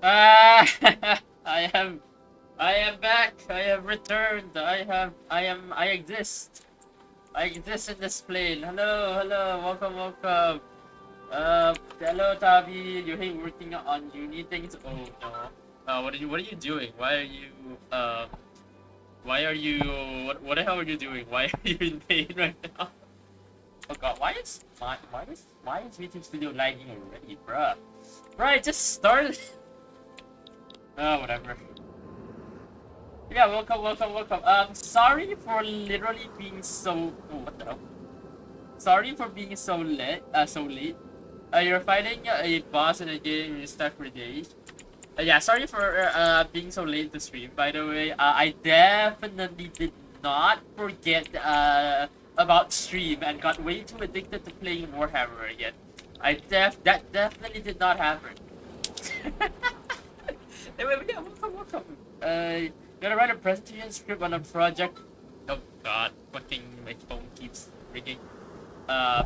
Ah, I am back. I have returned. I exist. I exist in this plane. Hello, welcome, welcome. Hello, Tavi. You hate working on uni things? Oh no. What are you doing? Why are you, what the hell are you doing? Why are you in pain right now? Oh god, why is YouTube Studio lagging already, bruh? Bruh, it just started. Oh, whatever. Yeah, welcome. Sorry for literally being so. Oh, what the hell? Sorry for being so late. You're fighting a boss in a game you stuck for days. Yeah, sorry for being so late to stream. By the way, I definitely did not forget about stream and got way too addicted to playing Warhammer again. That definitely did not happen. Anyway, yeah, welcome. Gonna write a presentation script on a project. Oh god, fucking my phone keeps ringing. Uh,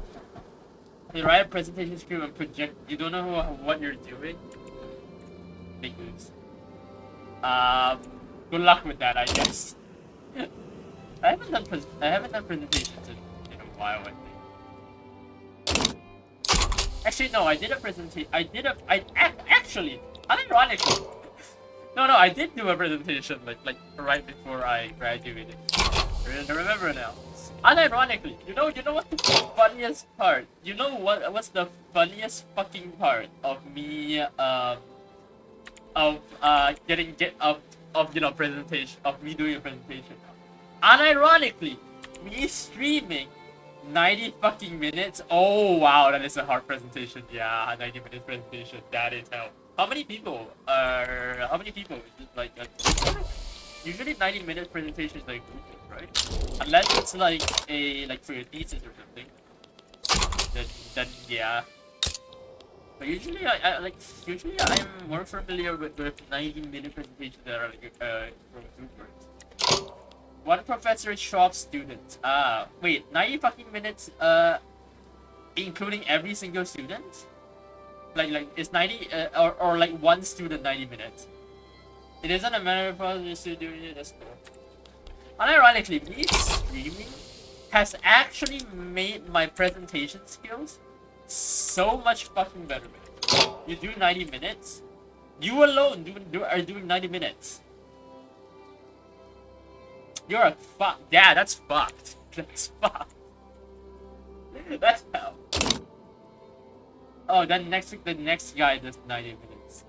you write a presentation script on project. You don't know what you're doing. Big moves. Good luck with that, I guess. I haven't done presentations in a while, I think. Actually, no, I did a presentation. Actually, unironically. No, I did do a presentation like right before I graduated. I remember now. Unironically, you know what's the funniest part? You know what's the funniest fucking part of me presentation of me doing a presentation. Unironically, me streaming 90 fucking minutes. Oh wow, that is a hard presentation. Yeah, 90 minutes presentation. That is hell. How many people? Like usually 90-minute presentation is like right? Unless it's like for your thesis or something. Then yeah. But usually I'm more familiar with 90-minute presentations that are like from Vtuber. One professor shops students. Wait, 90 fucking minutes including every single student? Like is 90 or like one student 90 minutes? It isn't a matter of us to do it. That's cool. Unironically, me streaming has actually made my presentation skills so much fucking better. You do 90 minutes. You alone are doing 90 minutes. You're a fuck. Yeah, that's fucked. That's fucked. That's hell. Oh, then next week the next guy does 90 minutes.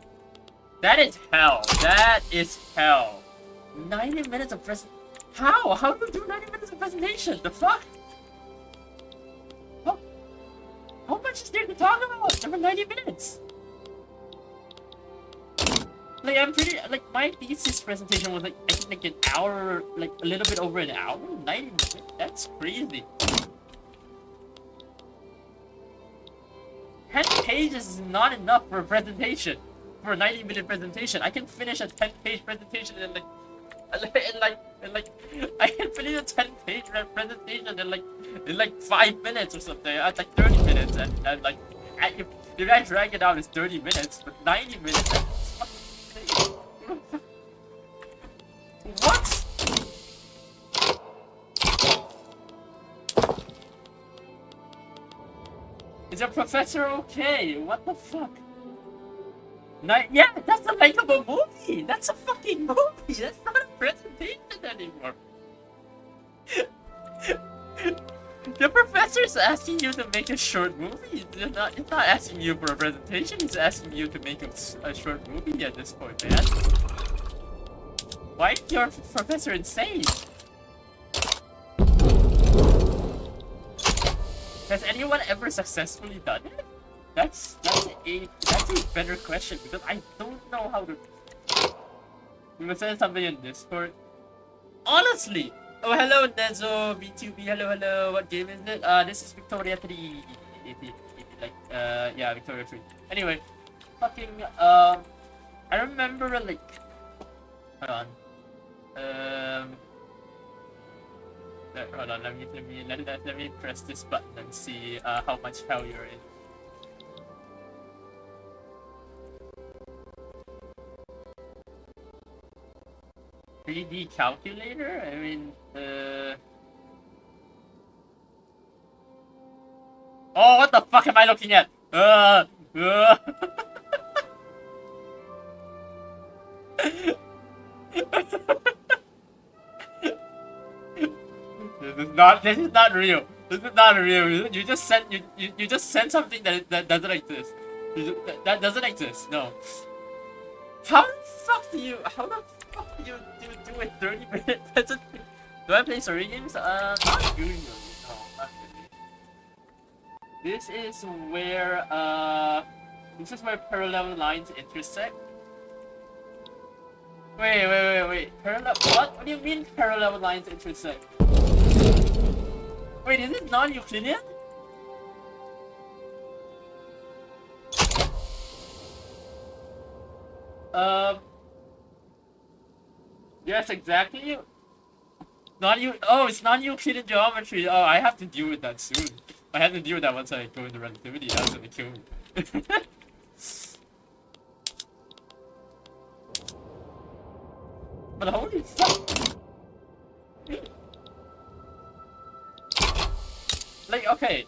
That is hell. That is hell. 90 minutes of present. How? How do you do 90 minutes of presentation? The fuck? How much is there to talk about for 90 minutes? Like I'm pretty like my thesis presentation was like I think like an hour, like a little bit over an hour. 90 minutes. That's crazy. 10 pages is not enough for a presentation. For a 90-minute presentation, I can finish a 10-page presentation in I can finish a 10-page presentation in like 5 minutes or something. At like 30 minutes, and like if I drag it out, it's 30 minutes, but 90 minutes. What? Is a professor okay? What the fuck? Yeah, that's the length of a movie. That's a fucking movie. That's not a presentation anymore. The professor's asking you to make a short movie. It's not asking you for a presentation. He's asking you to make a short movie at this point, man. Why is your professor insane? Has anyone ever successfully done it? That's a better question because I don't know how to. We will send something in Discord. Honestly. Oh, hello Nezo, Vtuber, hello. What game is it? This is Victoria 3. Yeah, Victoria 3. Anyway, fucking I remember like. Hold on. Hold on. Let me press this button and see how much hell you're in. 3D calculator? I mean, oh, what the fuck am I looking at? This is not real. This is not real. You just sent something that doesn't exist. That doesn't exist. No. How the fuck do you do a 30-minute presentation? Do I play story games? Not usually. No, not really. This is where parallel lines intersect. Wait. Parallel what? What do you mean parallel lines intersect? Wait, is it non-Euclidean? Yes, exactly. It's non-Euclidean geometry. Oh, I have to deal with that soon. I have to deal with that once I go into relativity. That's gonna kill me. But holy fuck! Like, okay.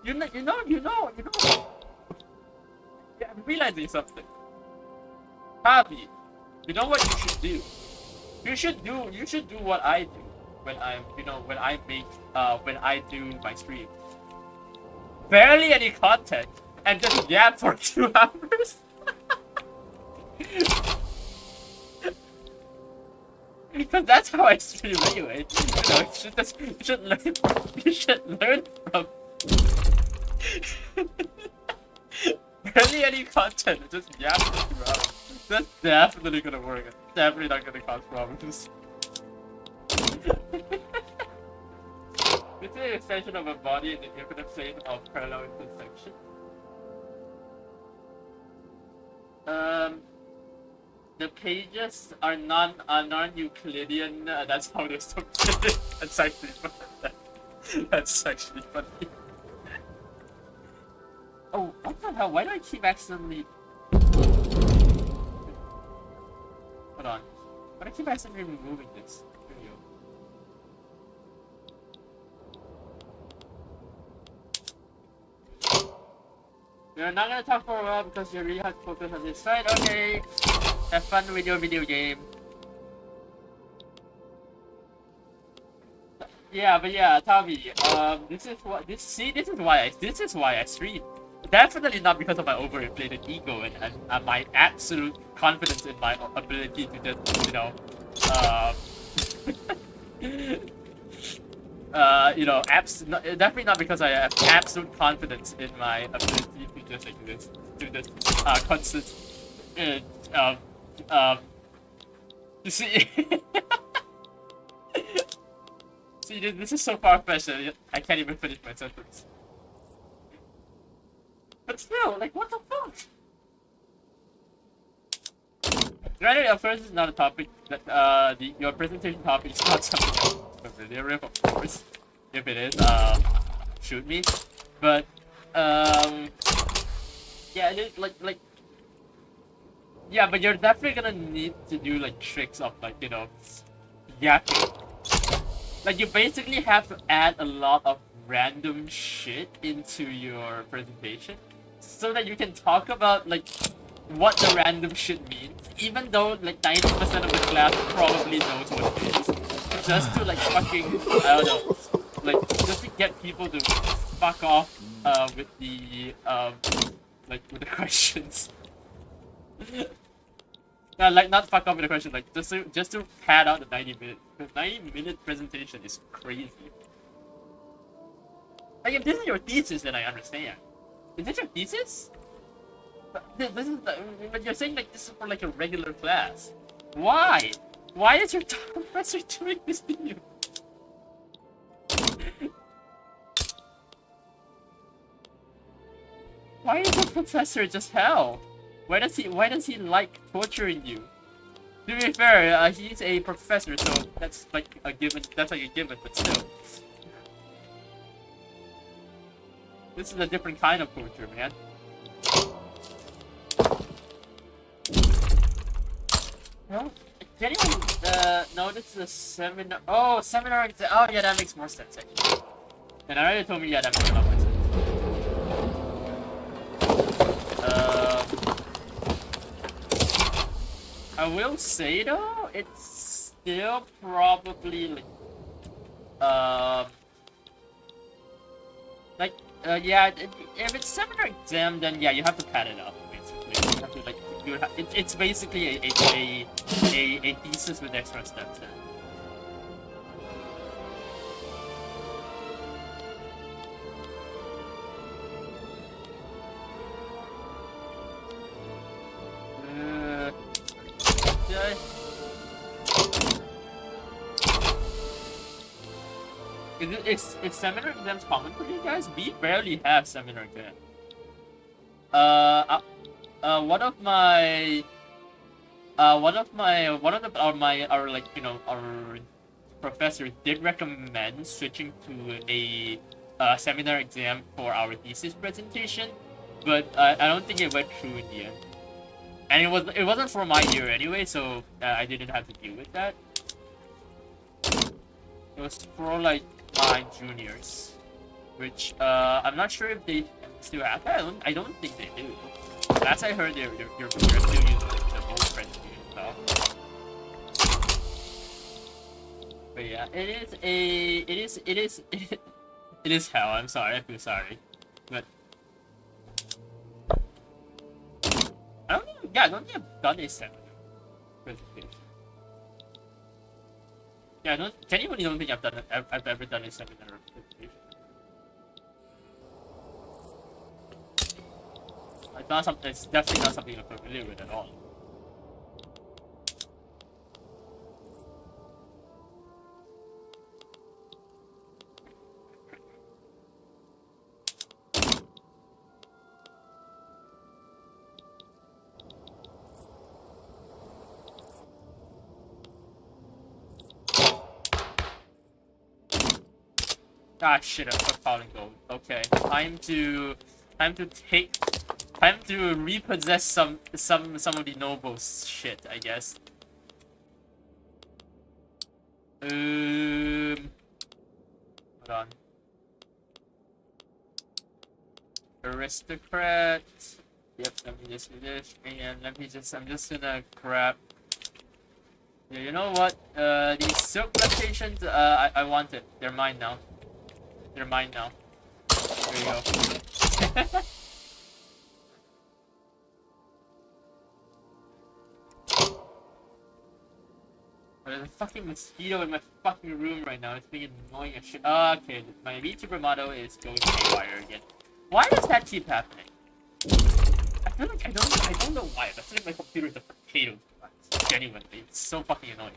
You know. Yeah, I'm realizing something. Javi, you know what you should do? You should do what I do when I do my stream. Barely any content and just yap for 2 hours. Because that's how I stream anyway. You should learn from barely any content, just yap for 2 hours. That's definitely gonna work. It's definitely not gonna cause problems. This is an extension of a body in the infinite plane of parallel intersection. The pages are non-Euclidean. That's how they're so good. That's actually funny. That's actually funny. Oh, what the hell? Why do I keep accidentally? Hold on. Why do I keep accidentally removing this video? We're not gonna talk for a while because you really have to focus on this side. Okay. Have fun with your video game. Yeah, but yeah, Tavi. This is why I stream. Definitely not because of my overinflated ego and my absolute confidence in my ability to just, definitely not because I have absolute confidence in my ability to just exist, to this constant, you see, see, this is so far-fetched that I can't even finish my sentence. But still, like, what the fuck? Granted, of course, it's not a topic that your presentation topic is not something I'm familiar with, of course. If it is, shoot me. But yeah, yeah, but you're definitely gonna need to do like tricks of like yapping. Like you basically have to add a lot of random shit into your presentation, so that you can talk about like what the random shit means, even though like 90% of the class probably knows what it is. Just to like fucking, I don't know, like just to get people to fuck off with the with the questions. No, like not fuck off with the question, like just to pad out the 90 minutes. Because 90-minute presentation is crazy. Like if this is your thesis, then I understand. Is this your thesis? This is but you're saying like this is for like a regular class. Why? Why is your professor doing this to you? Why is the professor just hell? Why does he like torturing you? To be fair, he's a professor, so that's like a given. That's like a given, but still, this is a different kind of torture, man. Well, did anyone notice the seminar? Oh, seminar exam. Oh, yeah, that makes more sense, actually. And I already told me, yeah, that makes a lot more sense. I will say, though, it's still probably, yeah, if it's seminar exam, then yeah, you have to pad it up, basically. You have to, like, it's basically a thesis with extra steps then. Is seminar exams common for you guys? We barely have seminar exams. One of our like, you know, our professors did recommend switching to a seminar exam for our thesis presentation, but I don't think it went through in the end. And it wasn't for my year anyway, so I didn't have to deal with that. It was for like my juniors, which I'm not sure if they still have that. I don't think they do. Last I heard, they're still using the old presentation style. But yeah, it is hell. I'm sorry. I feel sorry, but I don't think I've done a seminar presentation. Yeah, I genuinely don't think I've ever done a seminar presentation. It's not something. It's definitely not something I'm familiar with at all. Ah shit! I'm stuck calling gold. Okay, time to repossess some of the noble shit, I guess. Hold on. Aristocrat. Yep, let me just do this, and I'm just gonna grab. Yeah, you know what? These silk plantations, I want it. They're mine now. They're mine now. There you go. There's a fucking mosquito in my fucking room right now. It's being annoying as shit. Okay, my Vtuber motto is going haywire again. Why does that keep happening? I feel like I don't know why. I feel like my computer is a potato. Genuinely, it's so fucking annoying.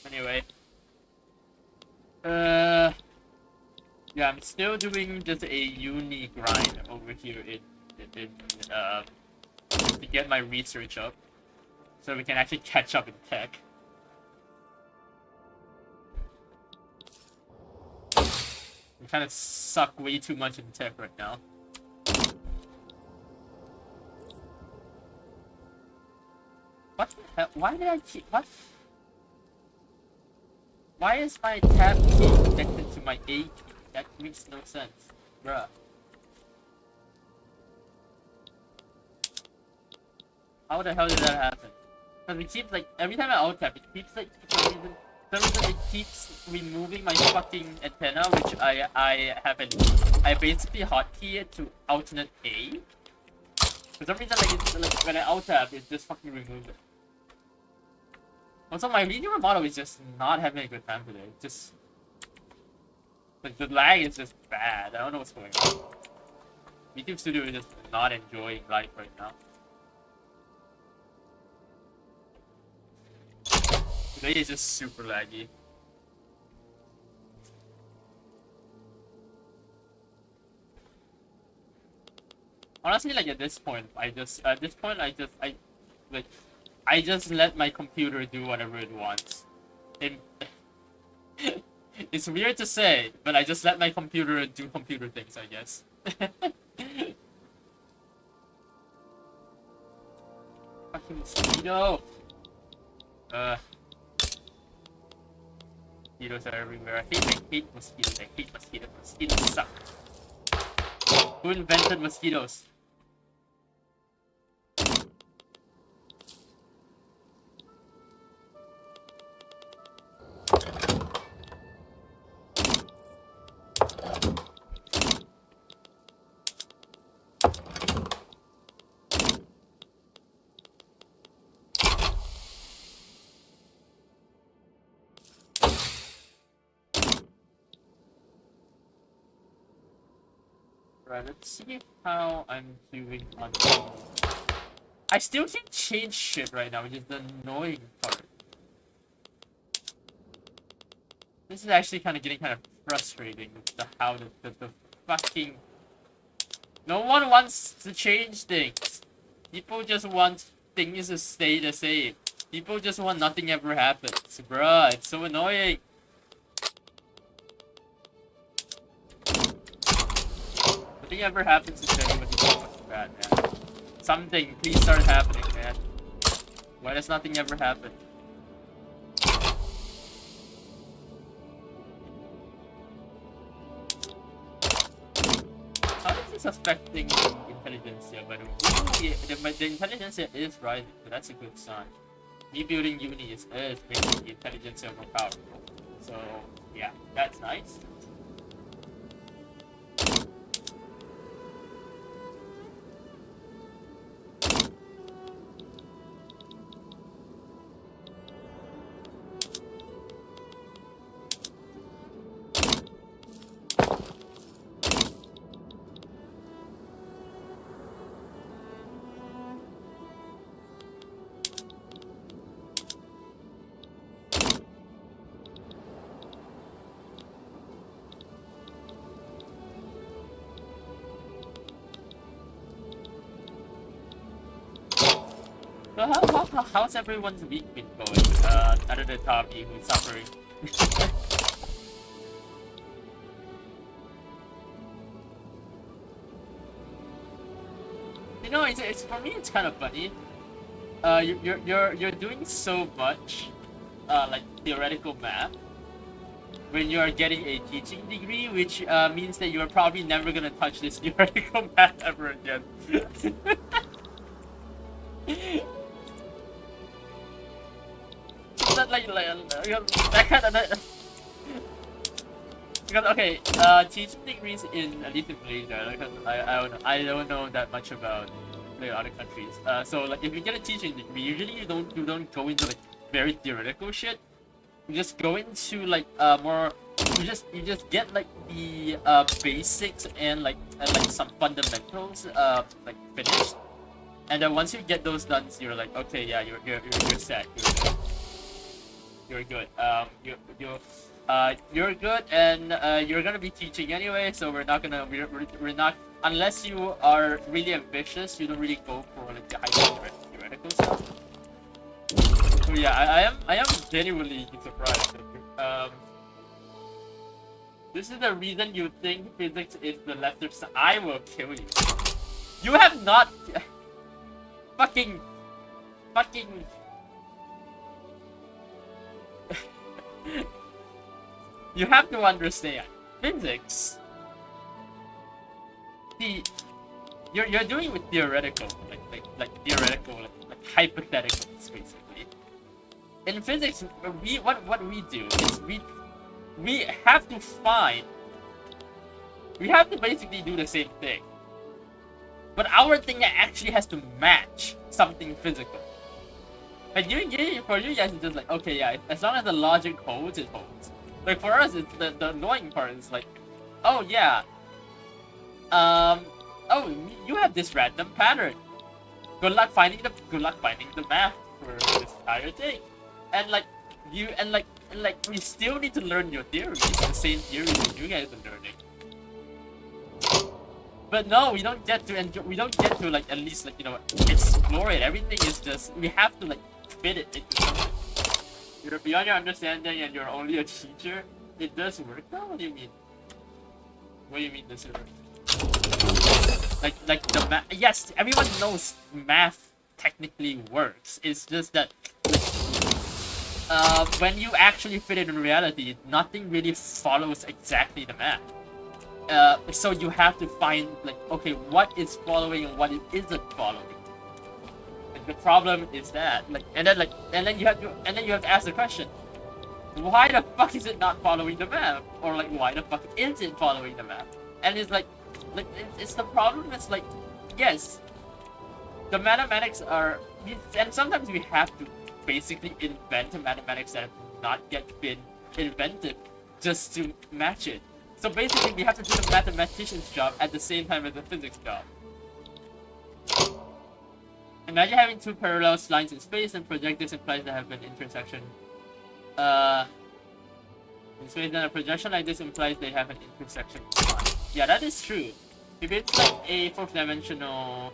Anyway, yeah, I'm still doing just a uni grind over here to get my research up, so we can actually catch up in tech. We kind of suck way too much in tech right now. What the hell? Why did I keep... What? Why is my tab key connected to my A key? That makes no sense. Bruh. How the hell did that happen? Because it keeps, like, every time I alt tab, it keeps, like, for some reason it keeps removing my fucking antenna, which I basically hotkey it to alternate A. For some reason, like when I alt tab, it just fucking removes it. Also, my Vtuber model is just not having a good time today. Just like the lag is just bad. I don't know what's going on. YouTube Studio is just not enjoying life right now. Today is just super laggy. Honestly, like at this point, I Like, I just let my computer do whatever it wants. It's weird to say, but I just let my computer do computer things, I guess. Fucking mosquito! Mosquitoes are everywhere. I hate mosquitoes. I hate mosquitoes. Mosquitoes suck. Who invented mosquitoes? Right, let's see how I'm doing on. I still can't change shit right now, which is the annoying part. This is actually kind of getting kind of frustrating with how the fucking. No one wants to change things. People just want things to stay the same. People just want nothing ever happens. Bruh, it's so annoying. Nothing ever happens to everybody so fucking bad, man. Something, please start happening, man. Why does nothing ever happen? How is this affecting the intelligentsia, by the way? Ooh, the intelligentsia is rising, so that's a good sign. Me building uni is making the intelligentsia more powerful. So, yeah, that's nice. So how's everyone's week been going? Other than Tommy, who's suffering. You know, it's for me. It's kind of funny. You're doing so much, like theoretical math, when you are getting a teaching degree, which means that you are probably never gonna touch this theoretical math ever again. That kind of because okay, teaching degrees in at least in Malaysia, because I don't know that much about the other countries. So like if you get a teaching degree, usually you don't go into like very theoretical shit. You just go into like more. You just get like the basics and like some fundamentals like finished, and then once you get those done, you're like okay, yeah, you're set. You're good. You're good, and you're gonna be teaching anyway. So we're not unless you are really ambitious. You don't really go for like the high theoretical stuff. So yeah, I am genuinely surprised. This is the reason you think physics is the lesser side. I will kill you. You have not fucking. You have to understand physics. You're doing with theoretical, like theoretical, like hypotheticals, basically. In physics, what we do is we have to basically do the same thing, but our thing actually has to match something physical. Like for you guys, it's just like okay, yeah, as long as the logic holds, it holds. Like for us, it's the annoying part is like, oh yeah, oh you have this random pattern. Good luck finding the math for this entire thing, and like we still need to learn your theories, the same theories that you guys are learning. But no, we don't get to enjoy. We don't get to like at least like explore it. Everything is just we have to like fit it into something. You're beyond your understanding, and you're only a teacher. It does work. No, what do you mean? What do you mean this work? Like the math. Yes, everyone knows math technically works. It's just that when you actually fit it in reality, nothing really follows exactly the math. So you have to find like, okay, what is following and what it isn't following. And the problem is that and then you have to ask the question, why the fuck is it not following the math? Or like, why the fuck is it following the math? And it's like it's the problem. It's like, yes, the mathematics are, and sometimes we have to basically invent a mathematics that have not yet been invented just to match it. So basically, we have to do the mathematician's job at the same time as the physics job. Imagine having two parallel lines in space and project this implies they have an intersection. In space, then a projection like this implies they have an intersection. Yeah, that is true. If it's like a fourth dimensional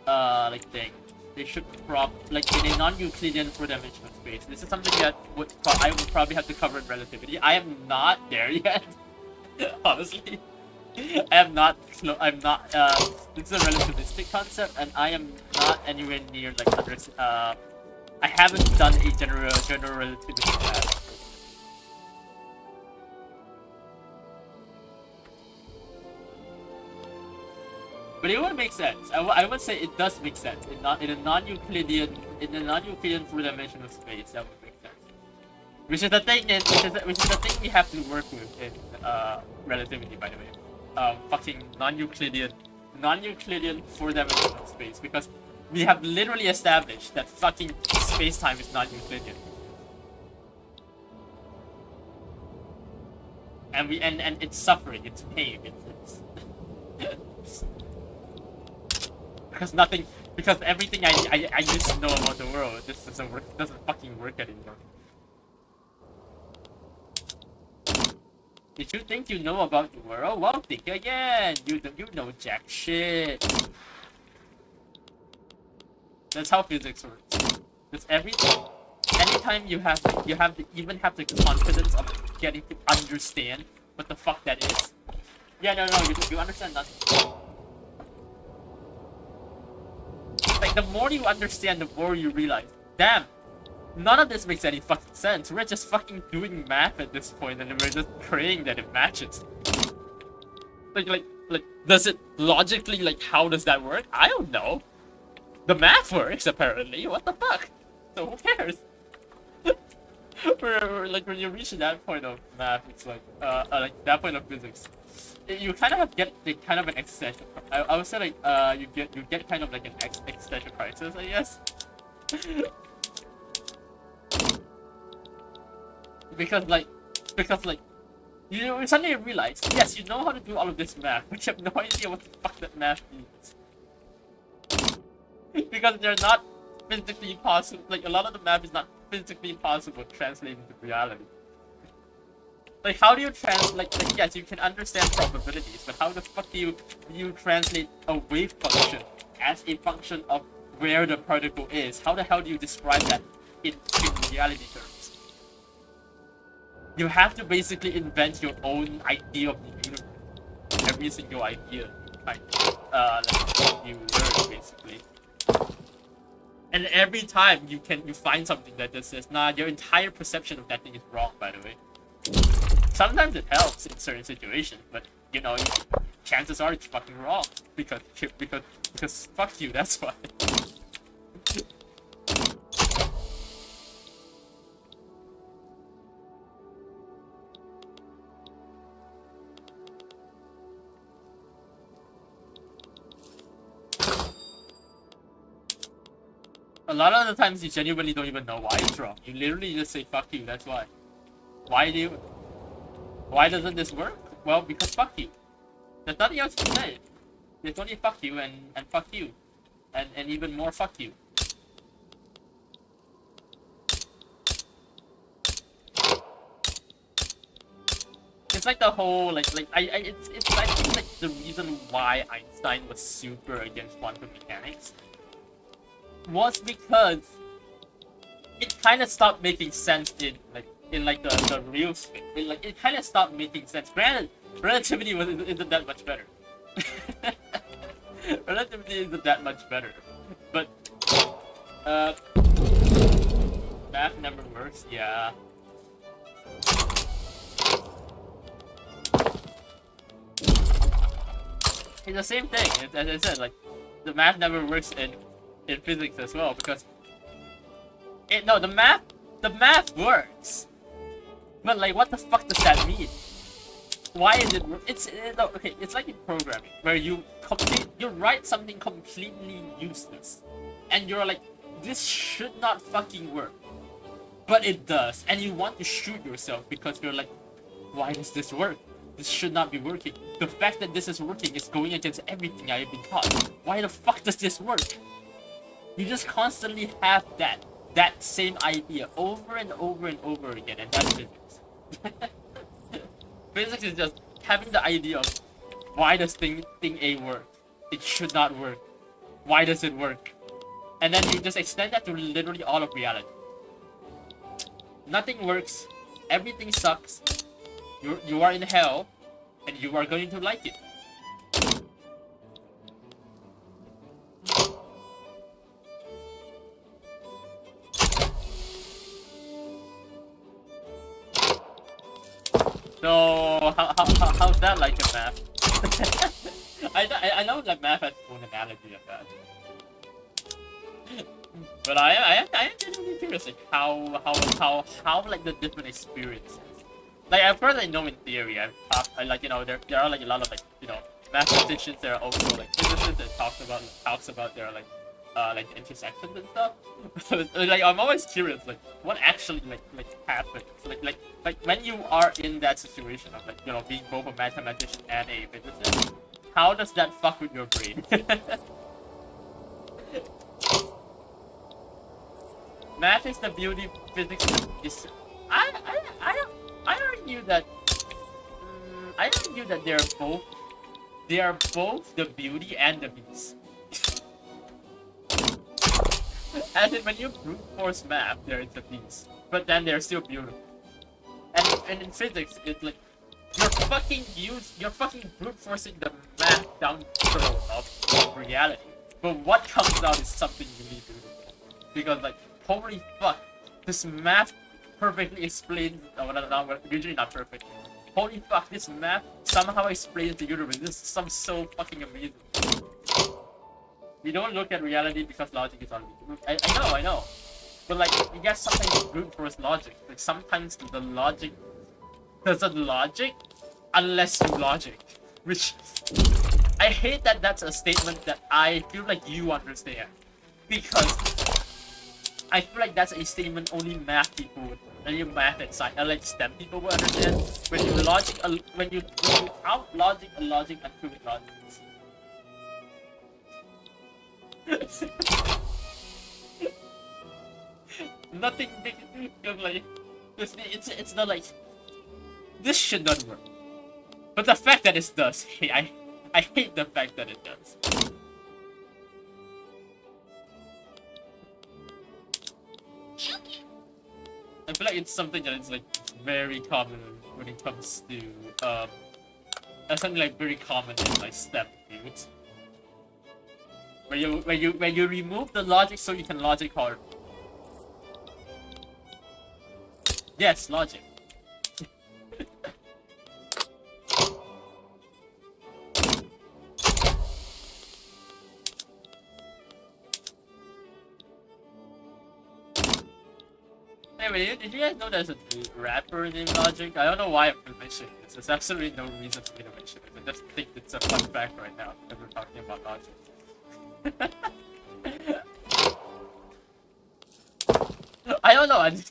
like thing, they should like in a non-Euclidean four-dimensional space. This is something that I would probably have to cover in relativity. I am not there yet. Honestly, I'm not. This is a relativistic concept, and I am not anywhere near like I haven't done a general relativity class. But it would make sense. I would say it does make sense in a non-Euclidean four-dimensional space. That would make sense. Which is the thing we have to work with in relativity, by the way. Fucking non-Euclidean four-dimensional space, because we have literally established that fucking space-time is non-Euclidean. And it's suffering, it's pain, it's because everything I used to know about the world just doesn't fucking work anymore. Did you think you know about the world? Well, think again. You know jack shit. That's how physics works. That's everything. Anytime you have to even have the confidence of getting to understand what the fuck that is. Yeah, no, you understand nothing. Like, the more you understand, the more you realize, damn, none of this makes any fucking sense. We're just fucking doing math at this point, and we're just praying that it matches. Like, does it logically, like, how does that work? I don't know. The math works, apparently. What the fuck? So who cares? Like, when you reach that point of math, it's like that point of physics, you kind of get kind of an existential. I would say like you get kind of like an existential crisis, I guess. because you suddenly realize, yes, you know how to do all of this math, but you have no idea what the fuck that math means. Because they're not physically possible. Like, a lot of the math is not physically possible to translate into reality. Like, how do you translate? Like, yes, you can understand probabilities, but how the fuck do you translate a wave function as a function of where the particle is? How the hell do you describe that in reality terms? You have to basically invent your own idea of the universe. Every single idea you learn, basically. And every time you find something that just says, nah, your entire perception of that thing is wrong, by the way. Sometimes it helps in certain situations, but you know, chances are it's fucking wrong. Because fuck you, that's why. A lot of the times you genuinely don't even know why it's wrong. You literally just say fuck you, that's why. Why doesn't this work? Well, because fuck you. There's nothing else to say. There's only fuck you and fuck you. And even more fuck you. It's like the whole I think like the reason why Einstein was super against quantum mechanics was because it kind of stopped making sense in the real space. It kind of stopped making sense. Granted, relativity isn't that much better. Relativity isn't that much better, but math never works. Yeah. It's the same thing. As I said, like the math never works in physics as well because the math works, but like what the fuck does that mean? Why is it? Okay. It's like in programming where you write something completely useless, and you're like, this should not fucking work, but it does, and you want to shoot yourself because you're like, why does this work? This should not be working. The fact that this is working is going against everything I have been taught. Why the fuck does this work? You just constantly have that same idea over and over and over again, and that's physics. Physics is just having the idea of why does thing A work? It should not work. Why does it work? And then you just extend that to literally all of reality. Nothing works. Everything sucks. You are in hell, and you are going to like it. So how's that like in math? I know that math has its own analogy of that, but I am genuinely curious like how like the different experiences. Like of course I know in theory I've talked like there are like a lot of like mathematicians that are also like physicists that talks about their like intersections and stuff. Like I'm always curious like what actually like happens like when you are in that situation of like being both a mathematician and a physicist, how does that fuck with your brain? Math is the beauty, physics is I argue that they are both the beauty and the beast. As in when you brute force math, there is a beast, but then they're still beautiful. And in physics, it's like you're fucking brute forcing the math down throat of reality. But what comes out is something really beautiful. Because like holy fuck, this math perfectly explains. Usually not perfect. Holy fuck, this math somehow explains the universe. This is so fucking amazing. We don't look at reality because logic is on. I know. But like, you get sometimes brute force logic. Like sometimes the logic doesn't logic unless you logic. Which I hate that that's a statement that I feel like you understand. Because I feel like that's a statement only math people would, only math and science, like STEM people would understand. When you out logic a logic until it logics. Nothing big, like it's not like this should not work. But the fact that it does, I hate the fact that it does. I feel like it's something that is like very common when it comes to something like very common in like STEM fields. Where you remove the logic so you can logic hard. Yes, logic. Anyway, did you guys know there's a rapper named Logic? I don't know why I'm mentioning this. There's absolutely no reason for me to mention it. I just think it's a fun fact right now that we're talking about Logic. I don't know. I'm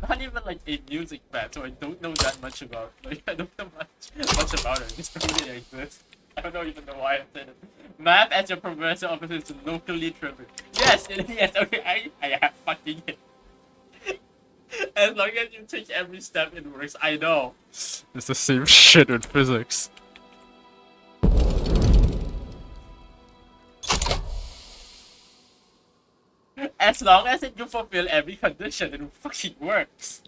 not even like a music fan, so I don't know that much about. Like, I don't know much about it. Just really exists. I don't even know why I said it. Math as your professor office is locally driven. Yes, yes. Okay, I have fucking it. As long as you take every step, it works. I know. It's the same shit with physics. as long as you fulfill every condition, it fucking works.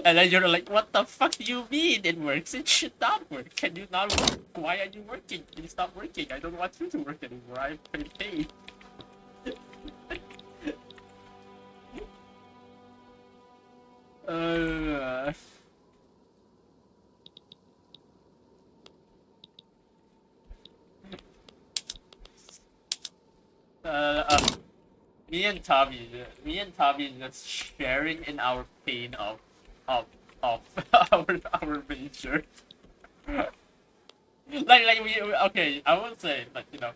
And then you're like, what the fuck do you mean it works? It should not work. Can you not work? Why are you working? Can you stop working? I don't want you to work anymore. I'm getting paid. Me and Tommy just sharing in our pain of our major. like we okay, I won't say, but you know,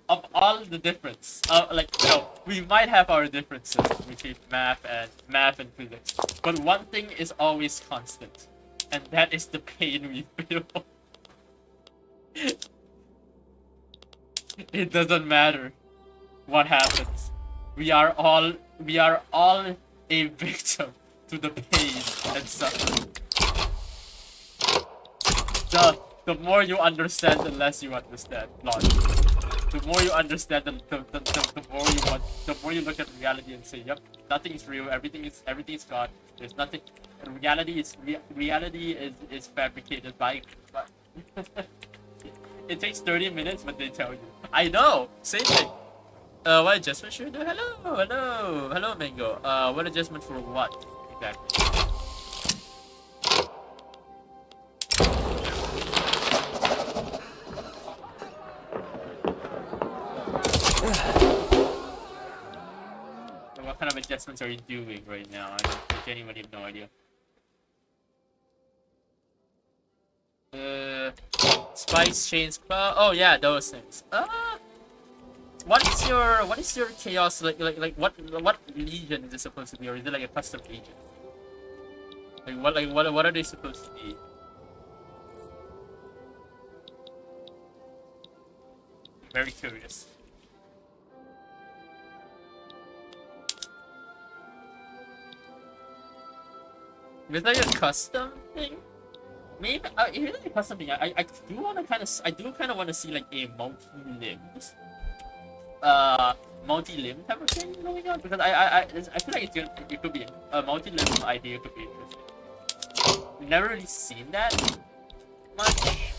of all the difference, like, you know, we might have our differences between math and physics, but one thing is always constant, and that is the pain we feel. It doesn't matter what happens. We are all a victim to the pain and suffering. The more you understand, the less you understand logic. The more you understand, the more you look at reality and say, yep, nothing is real, everything is gone. There's nothing. Reality is fabricated by. It takes 30 minutes, but they tell you. I know, same thing. What adjustment should we do? Hello, Mango. What adjustment for what exactly? So what kind of adjustments are you doing right now? I genuinely have no idea. Spice chains. Oh yeah, those things. What is your chaos like what legion is it supposed to be, or is it like a custom legion? What are they supposed to be? Very curious. If it's like a custom thing, maybe if it's like a custom thing, I do kind of want to see like a multi-limb type of thing going on, because I feel like it could be a multi-limb idea could be interesting. We've never really seen that much.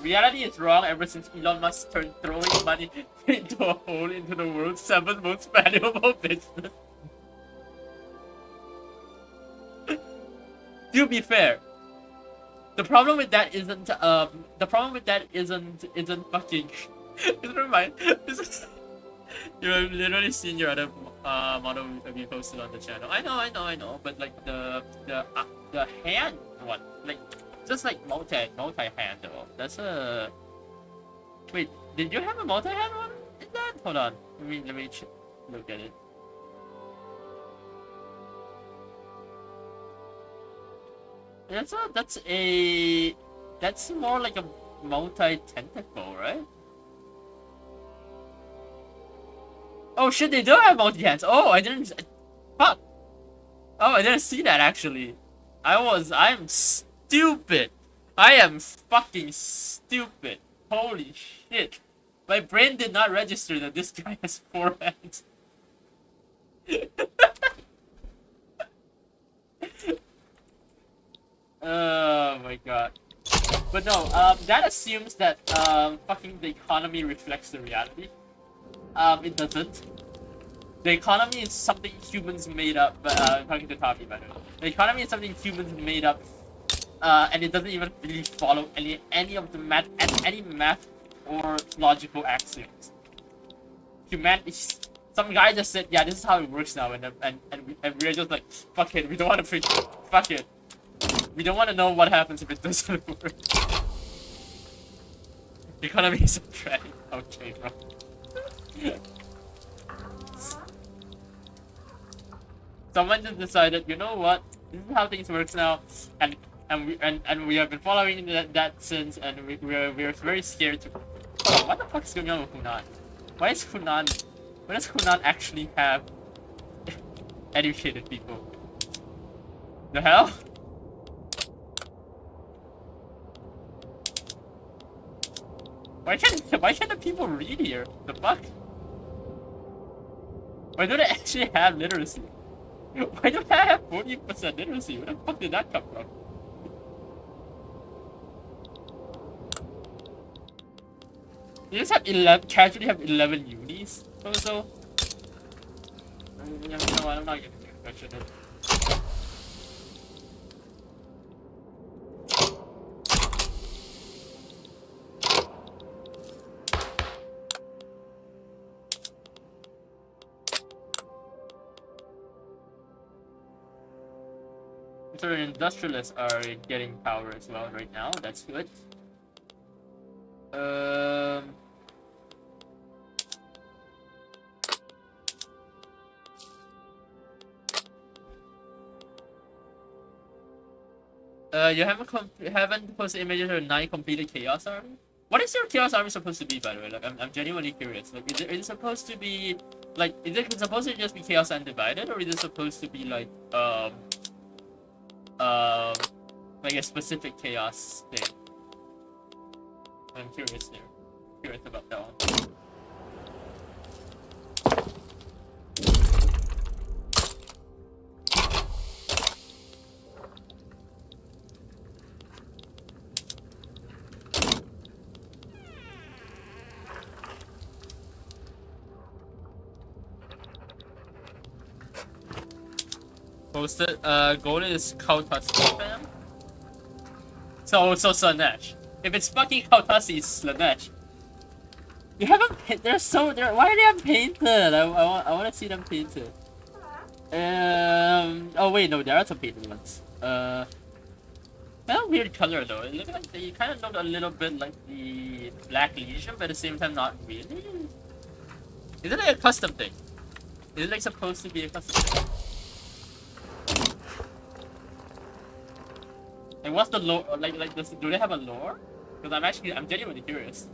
Reality is wrong ever since Elon Musk turned throwing money into a hole into the world's 7th most valuable business. To be fair, the problem with that isn't fucking. Never mind. You have literally seen your other model we posted on the channel. I know, but like the hand one, like just like multi hand though. That's a. Wait, did you have a multi hand one in that? Hold on. Let me look at it. That's more like a multi-tentacle, right? Oh shit, they do have multi-hands. Oh, fuck. Oh, I didn't see that actually. I'm stupid. I am fucking stupid. Holy shit. My brain did not register that this guy has 4 hands. Oh my god. But no, that assumes that fucking the economy reflects the reality. It doesn't. The economy is something humans made up, talking to Tommy by the way. The economy is something humans made up, and it doesn't even really follow any of the math or logical axioms. Humanity, some guy just said, yeah, this is how it works now, and we're just like, fuck it, we don't want to fuck it. We don't want to know what happens if it doesn't work. The economy is a trend. Okay, bro. Someone just decided, you know what? This is how things works now, and we have been following that since, and we're very scared to. Oh, what the fuck is going on with Hunan? Why does Hunan actually have educated people? The hell? Why can't the people read here? The fuck? Why do they actually have literacy? Why do I have 40% literacy? Where the fuck did that come from? You just have 11, casually have 11 unis, so you know what, I'm not gonna question it. So industrialists are getting power as well right now. That's good. You haven't posted images of 9 completed Chaos Army? What is your Chaos Army supposed to be, by the way? Like, I'm genuinely curious. Like, is it supposed to be, like, is it supposed to just be Chaos Undivided, or is it supposed to be, like a specific Chaos thing? I'm curious there. Curious about that one. Posted. Goal is Kautasi spam. So Slanesh. If it's fucking Kautasi, it's Slanesh. You haven't. Why do they have painted? I want to see them painted. Oh wait, no, there are some painted ones. Kind of weird color though. It looks like they kind of look a little bit like the Black Legion, but at the same time not really. Is it like a custom thing? Is it like supposed to be a custom thing? Like, what's the lore? Do they have a lore? Because I'm genuinely curious.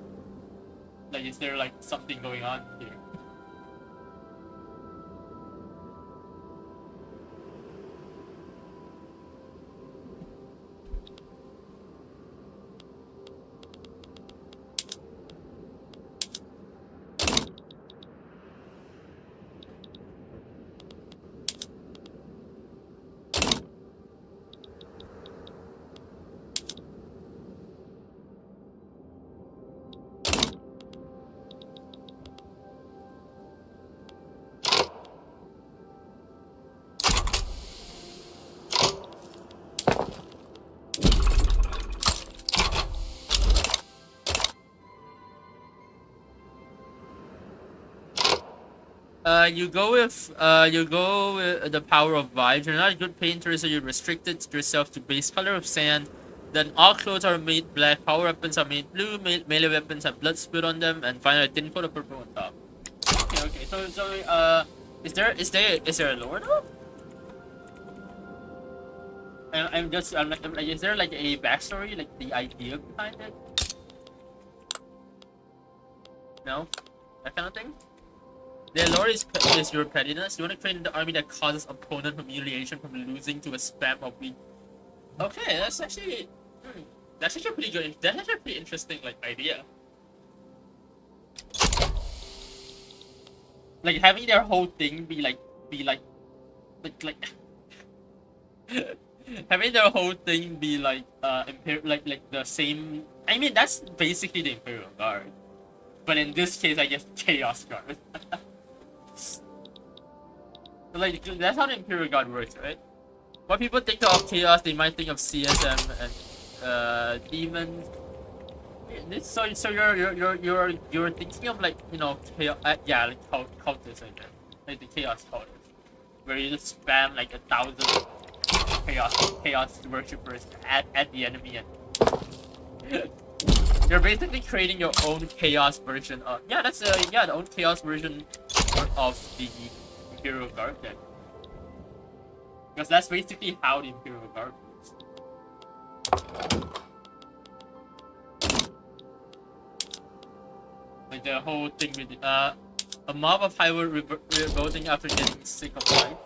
Like, is there like something going on here? You go with the power of vibes. You're not a good painter, so you're restricted yourself to base color of sand. Then all clothes are made black. Power weapons are made blue. Melee weapons have blood spilled on them, and finally, thin coat of purple on top. Okay. So is there a lore though? I'm like, is there like a backstory, like the idea behind it? No, that kind of thing. The lore is your pettiness. You want to train the army that causes opponent humiliation from losing to a spam of weak. Okay, that's actually pretty good. That's actually a pretty interesting like idea. Like having their whole thing be like having their whole thing be like like the same. I mean, that's basically the Imperial Guard, but in this case, I guess Chaos Guard. Like, that's how the Imperial Guard works, right? When people think of Chaos, they might think of CSM and demons. So you're thinking of like, you know, chaos, yeah, like cultists, I guess, like the Chaos cultists, where you just spam like 1,000 chaos worshippers at the enemy, and you're basically creating your own chaos version of the own chaos version of the Imperial Guard then. Because that's basically how the Imperial Guard works. Like the whole thing with a mob of Hyrule revolting after getting sick of life.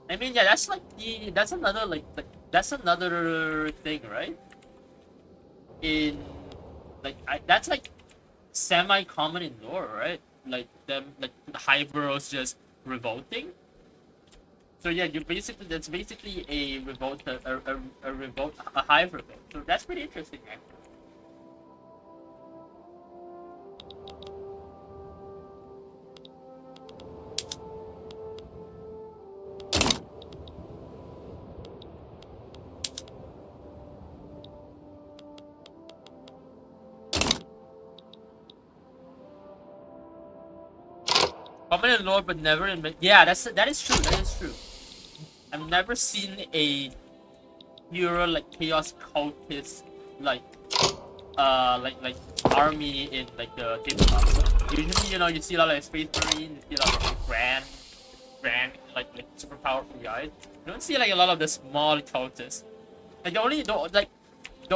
I mean, yeah, that's like that's another that's another thing, right? In that's like semi-common in lore, right? Like them, like the Hyperos just revolting. So yeah, that's basically a revolt, a revolt, a hive revolt. So that's pretty interesting, actually. Common in lore, but never in. Yeah, that is true. That is true. I've never seen a pure like chaos cultist like like army in like the tabletop. So usually, you know, you see a lot of like, space marines, you see a lot of like, grand like super powerful guys. You don't see like a lot of the small cultists. Like the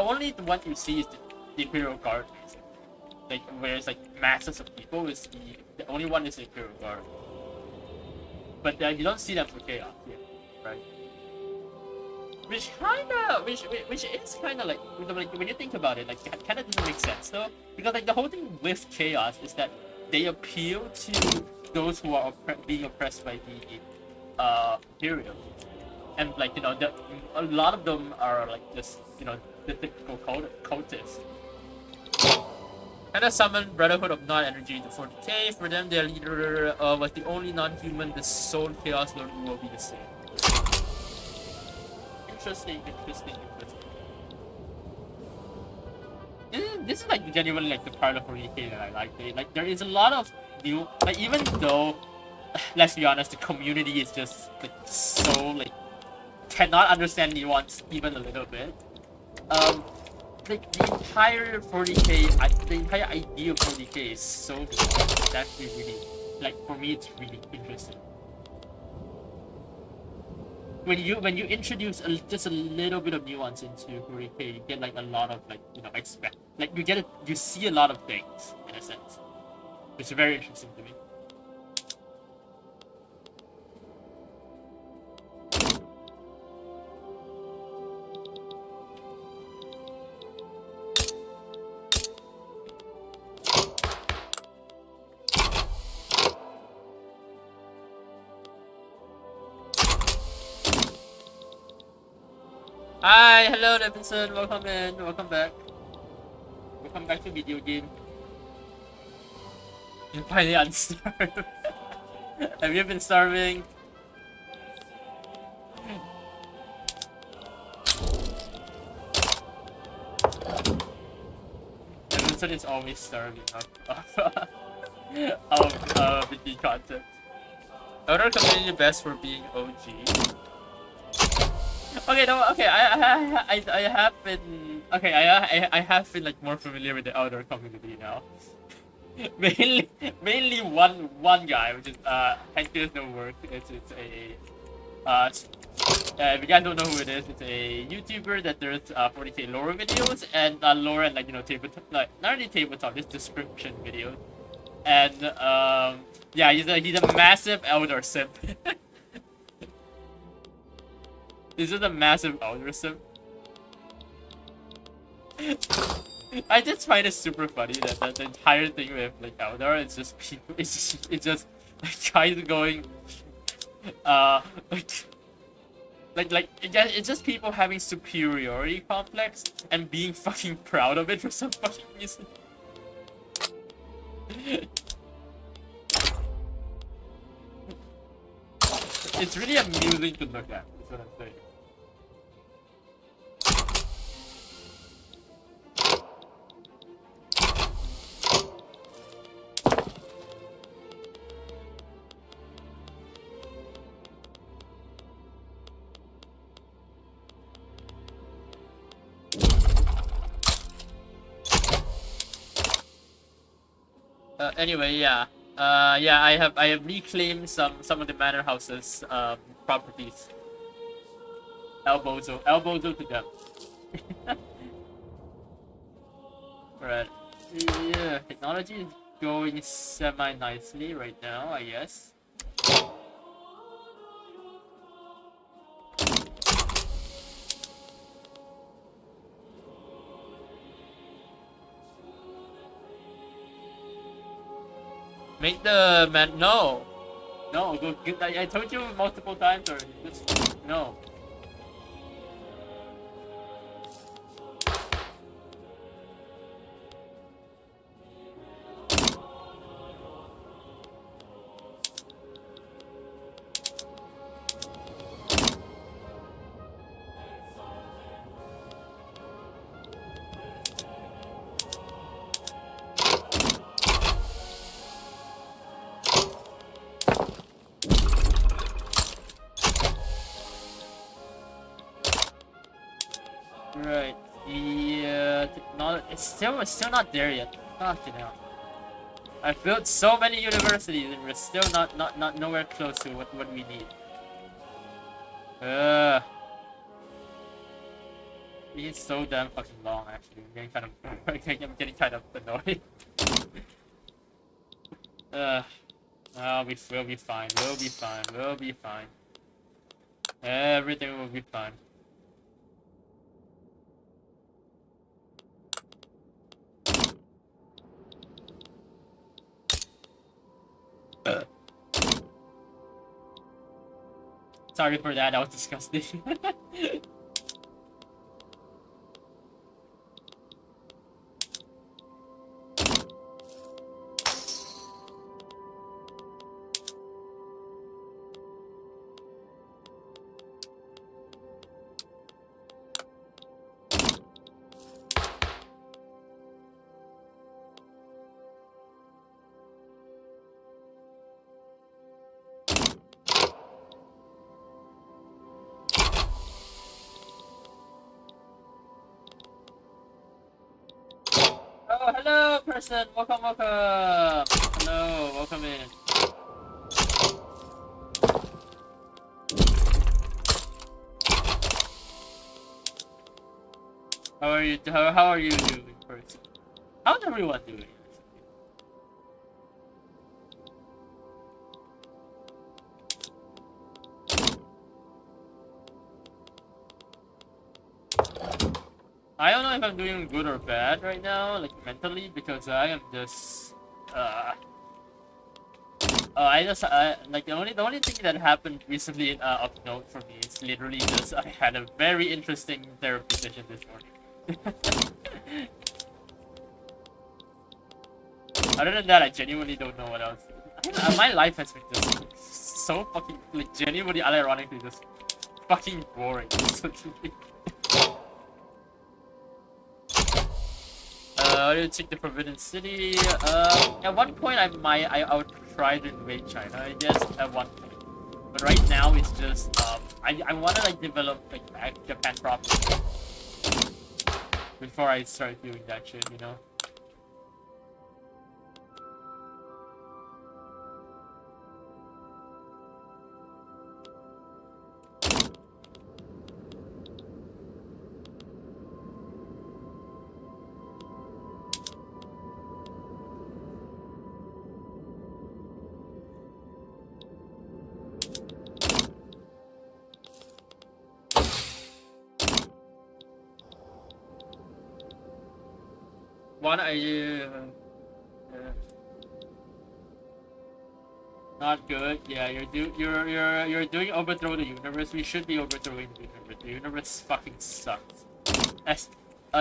only one you see is the Imperial Guard. Like where it's like masses of people is the only one is the Imperial Guard. But you don't see them for chaos, yeah, right? Which is kinda like when you think about it, like it kinda doesn't make sense though, because like the whole thing with chaos is that they appeal to those who are being oppressed by the Imperial, and like you know a lot of them are like just you know the typical cultists. Kinda summoned Brotherhood of Non-Energy to 40k. For them, their leader was the only non-human. The Soul Chaos Lord will be the same. Interesting. This is like genuinely like the part of 40k that I like. Like there is a lot of new, like even though, let's be honest, the community is just like so like cannot understand nuance even a little bit. Like the entire 40k, the entire idea of 40k is so good. It's actually really, like for me, it's really interesting. When you introduce just a little bit of nuance into 40k, you get like a lot of like you know you see a lot of things in a sense, which is very interesting to me. Hi, hello Levinson, welcome in, welcome back. Welcome back to video game. You're finally unstarved. Have you been starving? Levinson is always starving of Vicky content. Outer community best for being OG. Okay, no, okay, I have been okay. I have been like more familiar with the outer community now. mainly one guy, which is Hank Does No Work. It's a if you guys don't know who it is, it's a YouTuber that does 40k lore videos and lore and like you know tabletop, like not only tabletop, just description videos. And yeah, he's a massive elder simp. This is a massive elder simp. I just find it super funny that the entire thing with like Eldar is just people. It's just like guys going, it's just people having superiority complex and being fucking proud of it for some fucking reason. It's really amusing to look at. Is what I'm saying. Anyway, yeah. Yeah, I have reclaimed some of the manor houses properties. Elbozo to them. Right. Yeah, technology is going semi nicely right now, I guess. Make the man no. No, go get I told you multiple times already. Just no. Right. The technology it's still not there yet. Fucking hell. I've built so many universities and we're still not nowhere close to what we need. It's so damn fucking long actually. I'm getting kind of annoyed. Oh, we'll be fine. We'll be fine. We'll be fine. Everything will be fine. Sorry for that. That was disgusting. Oh, hello, person. Welcome, welcome. Hello, welcome in. How are you? How are you doing, person? How's everyone doing? I don't know if I'm doing good or bad right now, like mentally, because I am just like the only thing that happened recently of note for me is literally just I had a very interesting therapy session this morning. Other than that, I genuinely don't know what else. My life has been just so fucking like genuinely unironically just fucking boring. I didn't take the Forbidden City. At one point I would try to invade China, I guess, at one point. But right now it's just I wanna like develop like Japan properly before I start doing that shit, you know? One not good. Yeah, you're doing overthrow the universe. We should be overthrowing the universe. The universe fucking sucks. As,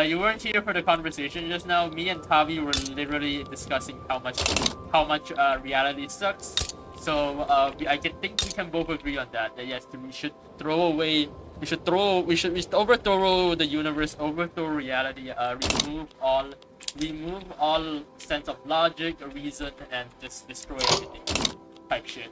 you weren't here for the conversation just now. Me and Tavi were literally discussing how much reality sucks. So I think we can both agree on that. That yes, we should throw away. We should overthrow the universe, overthrow reality, remove all sense of logic or reason, and just destroy everything. Type shit.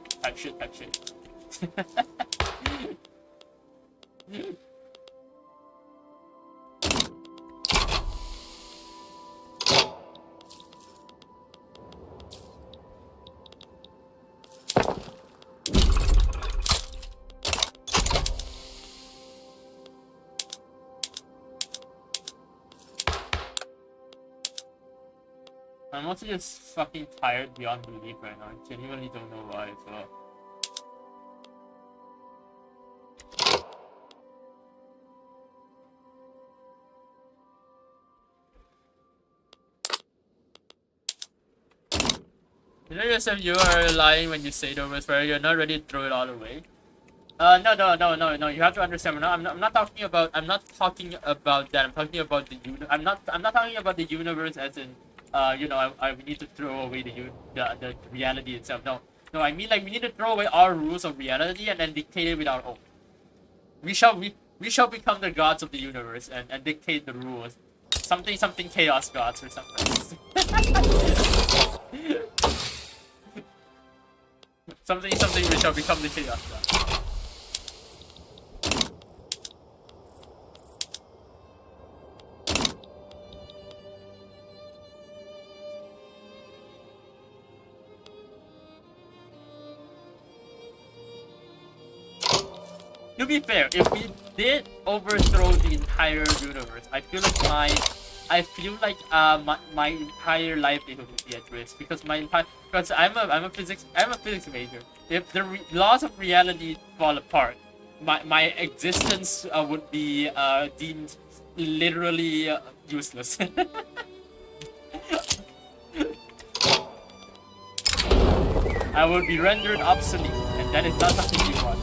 I'm also just fucking tired beyond belief right now. I genuinely don't know why as well. You know yourself, you are lying when you say the words where you're not ready to throw it all away. No. You have to understand. I'm not talking about. I'm not talking about that. I'm talking about the I'm not talking about the universe as in, we need to throw away the reality itself. No. I mean like we need to throw away our rules of reality and then dictate it with our own. We shall become the gods of the universe and dictate the rules. Something chaos gods or something. something we shall become the chaos gods. To be fair, if we did overthrow the entire universe, I feel like my entire livelihood would be at risk because I'm a physics major. If the laws of reality fall apart, my existence would be deemed literally useless. I would be rendered obsolete, and that is not something we want.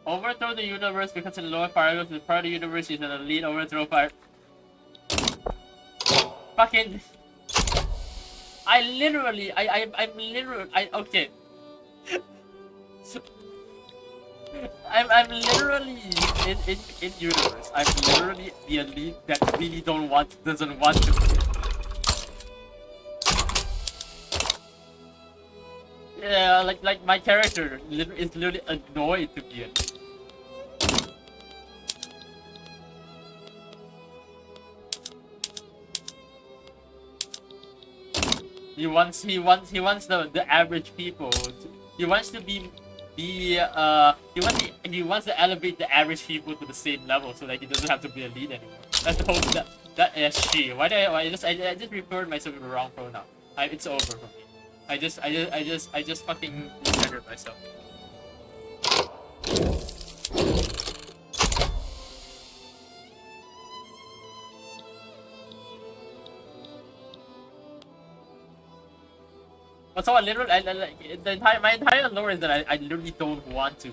Overthrow the universe because in the lower paragraphs, the part of the universe is an elite overthrow part. Fucking. I'm literally. Okay. I'm literally in universe. I'm literally the elite that really doesn't want to be. Yeah, like my character is literally annoyed to be in. He wants the average people. He wants to he wants to elevate the average people to the same level so that he doesn't have to be a lead anymore. That's the whole that is she. I just referred myself with the wrong pronoun. It's over for me. I just fucking regendered myself. Also, my entire lore is that I literally don't want to.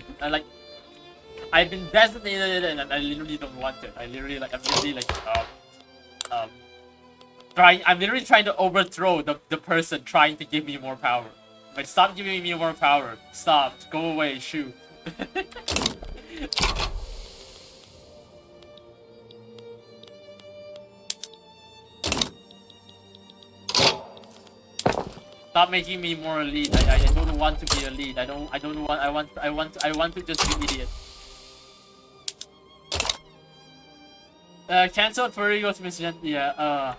I've been designated and I literally don't want it. I'm literally trying to overthrow the person trying to give me more power. Like, stop giving me more power. Stop. Go away. Shoot. Stop making me more elite. I don't want to be elite. I want to just be idiot. Cancel Furigo's mission. Yeah.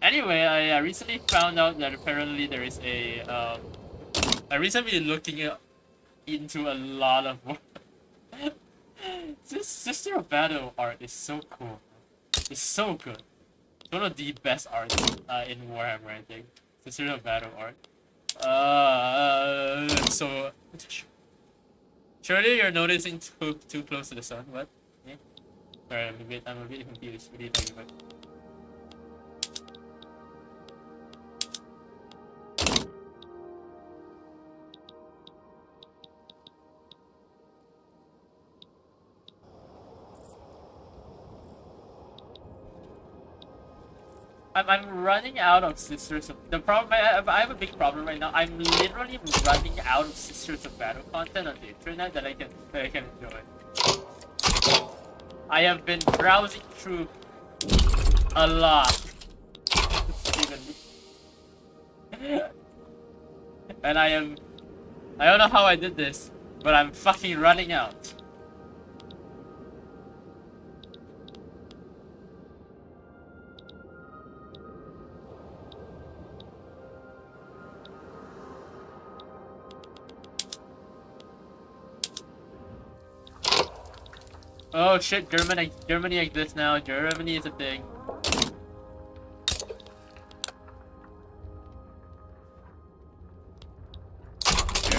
Anyway, I recently found out that apparently there is I recently looking into a lot of this Sister of Battle art is so cool. It's so good. It's one of the best arts in Warhammer, I think. Sister of Battle art. So surely you're noticing too close to the sun. What? Yeah. Sorry, I'm a bit confused. What are you talking about? I'm running out of Sisters of... The problem... I have a big problem right now. I'm literally running out of Sisters of Battle content on the internet that I can enjoy. I have been browsing through a lot. And I don't know how I did this, but I'm fucking running out. Oh shit, Germany exists now. Germany is a thing.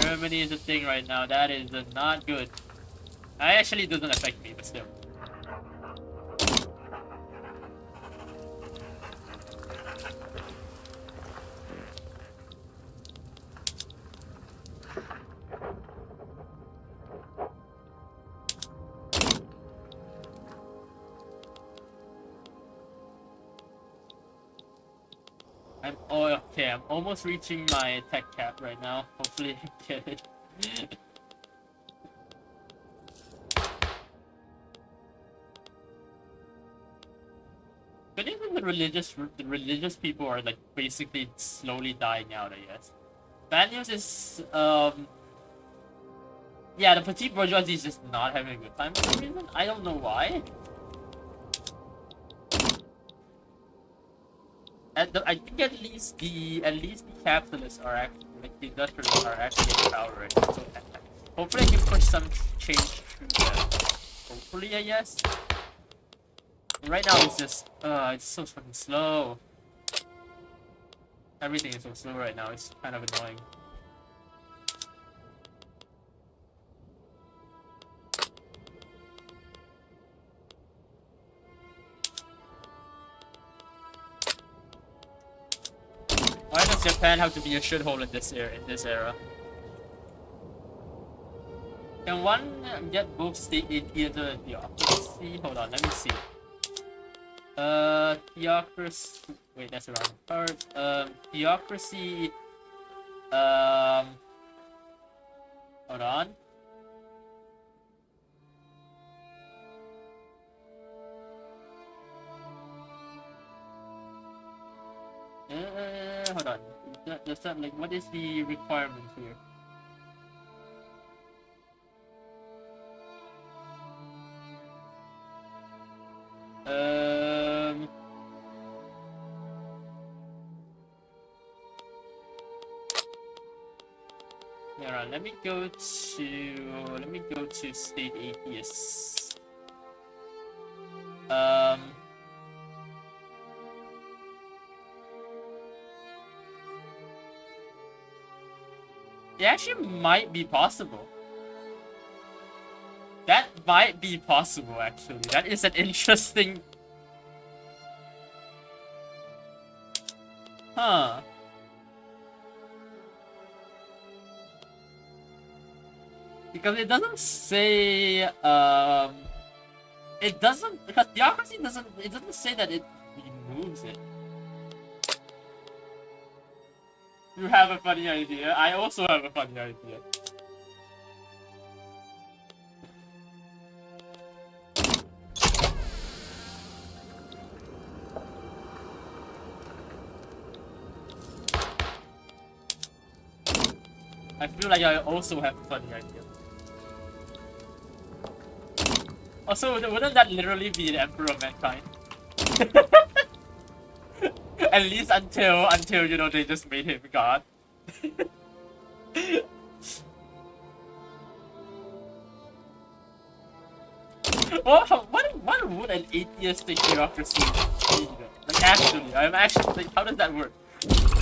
Germany is a thing right now. That is not good. Actually doesn't affect me, but still. Okay, I'm almost reaching my tech cap right now. Hopefully I get it. But even the religious people are like basically slowly dying out, I guess. Bad news is yeah, the petite bourgeoisie is just not having a good time for some reason. I don't know why. I think at least the capitalists are actually, like the industrialists are actually in power right now. So hopefully I can push some change through that. Hopefully, I guess. Right now it's just it's so fucking slow. Everything is so slow right now. It's kind of annoying. Why does Japan have to be a shithole in this era? Can one get both state in theater and theocracy? Hold on, let me see. Theocracy. Wait, that's the wrong part. Theocracy. Hold on. Hold on. Does that like what is the requirement here? Yeah, let me go to state atheists. It actually might be possible. That might be possible, actually. That is an interesting... Huh. Because it doesn't say, it doesn't, because theocracy doesn't, it doesn't say that it removes it. You have a funny idea. I also have a funny idea. I feel like I also have a funny idea. Also, wouldn't that literally be the Emperor of Mankind? At least until you know they just made him God. What would an atheistic theocracy be? Like actually, I'm actually like, how does that work?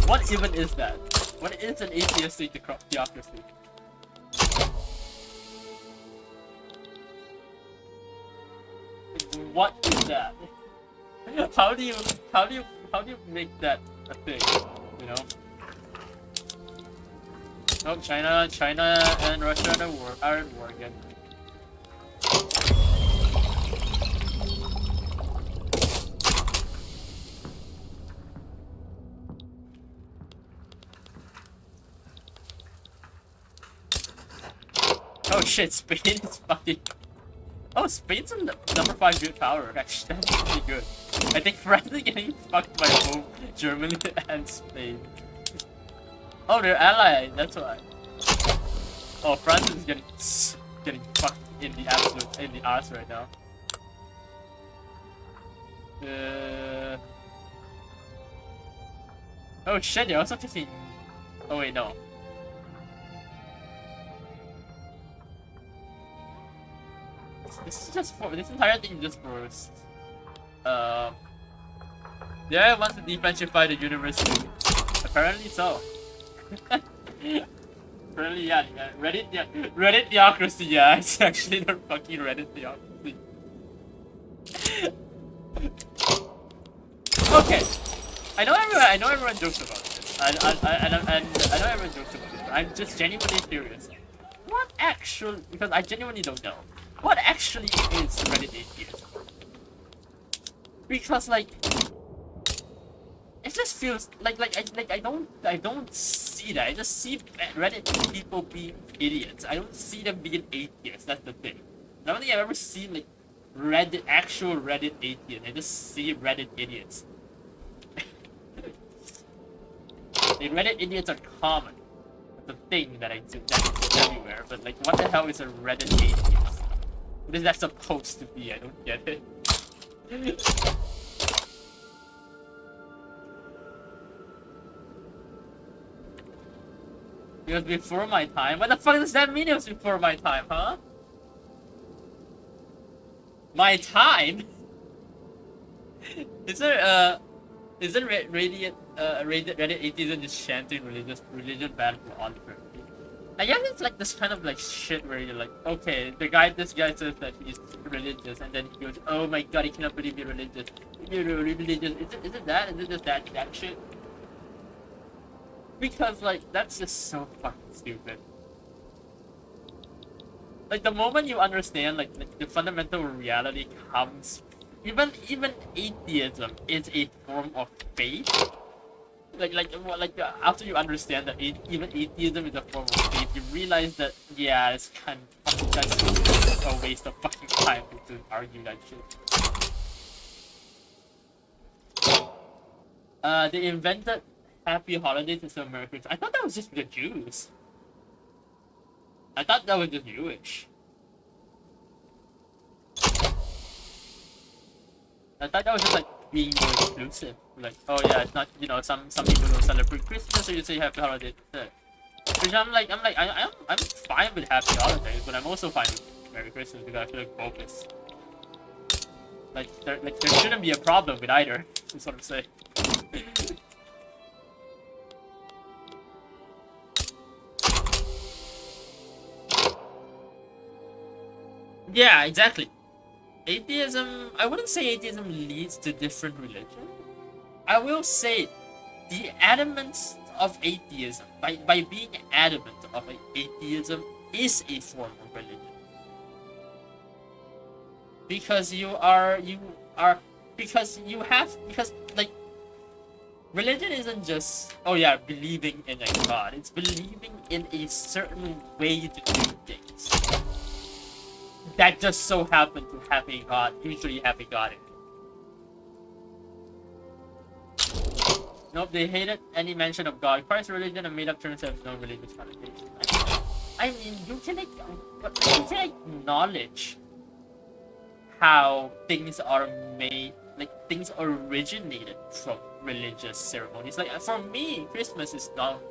What even is that? What is an atheistic theocracy? What is that? How do you make that a thing? You know? Oh, China and Russia are at war again. Oh shit, Spain is fucking... Oh, Spain's in number 5 good power, actually, that's pretty good. I think France is getting fucked by both Germany and Spain. Oh, they're allied. That's why. Oh, France is getting fucked in the arse right now. Oh shit! They're also taking. Oh wait, no. This is just for this entire thing is just for. Yeah, wants to defensify the university. Apparently so. Apparently, yeah. Reddit theocracy. Yeah, it's actually the fucking Reddit theocracy. Okay, I know everyone jokes about this. I know everyone jokes about this. But I'm just genuinely curious. What actual? Because I genuinely don't know. What actually is Reddit atheism? Because like. It just feels like I don't see that. I just see Reddit people being idiots. I don't see them being atheists. That's the thing. I don't think I've ever seen like actual Reddit atheists. I just see Reddit idiots. The Reddit idiots are common. It's a thing that exists everywhere. But like, what the hell is a Reddit atheist? What is that supposed to be? I don't get it. It was before my time? What the fuck does that mean it was before my time, huh? My time? Isn't Reddit atheism just chanting religion banned from all eternity? I guess it's like this kind of like shit where you're like, okay, this guy says that he's religious, and then he goes, oh my god, he cannot believe you're religious. You're religious. Is it that? Is it just that shit? Because like that's just so fucking stupid. Like the moment you understand like the fundamental reality comes, even atheism is a form of faith. After you understand that even atheism is a form of faith, you realize that yeah, it's kind of that's a waste of fucking time to argue that shit. They invented Happy Holidays instead of Merry Christmas. I thought that was just the Jews. I thought that was just Jewish. I thought that was just like being more inclusive. Like, oh yeah, it's not, you know, some people don't celebrate Christmas, so you say Happy Holidays instead. Which I'm fine with Happy Holidays, but I'm also fine with Merry Christmas because I feel like both is there shouldn't be a problem with either. That's what I'm saying. Yeah, exactly. Atheism, I wouldn't say atheism leads to different religion. I will say the adamance of atheism, by being adamant of atheism, is a form of religion. Because religion isn't just, oh yeah, believing in a god. It's believing in a certain way to do things that just so happen to have a god, usually have a god in it. Nope, they hated any mention of God. Christ's religion and made-up terms have no religious connotation. I mean, you can acknowledge how things are made, like things originated from religious ceremonies. Like for me, Christmas is not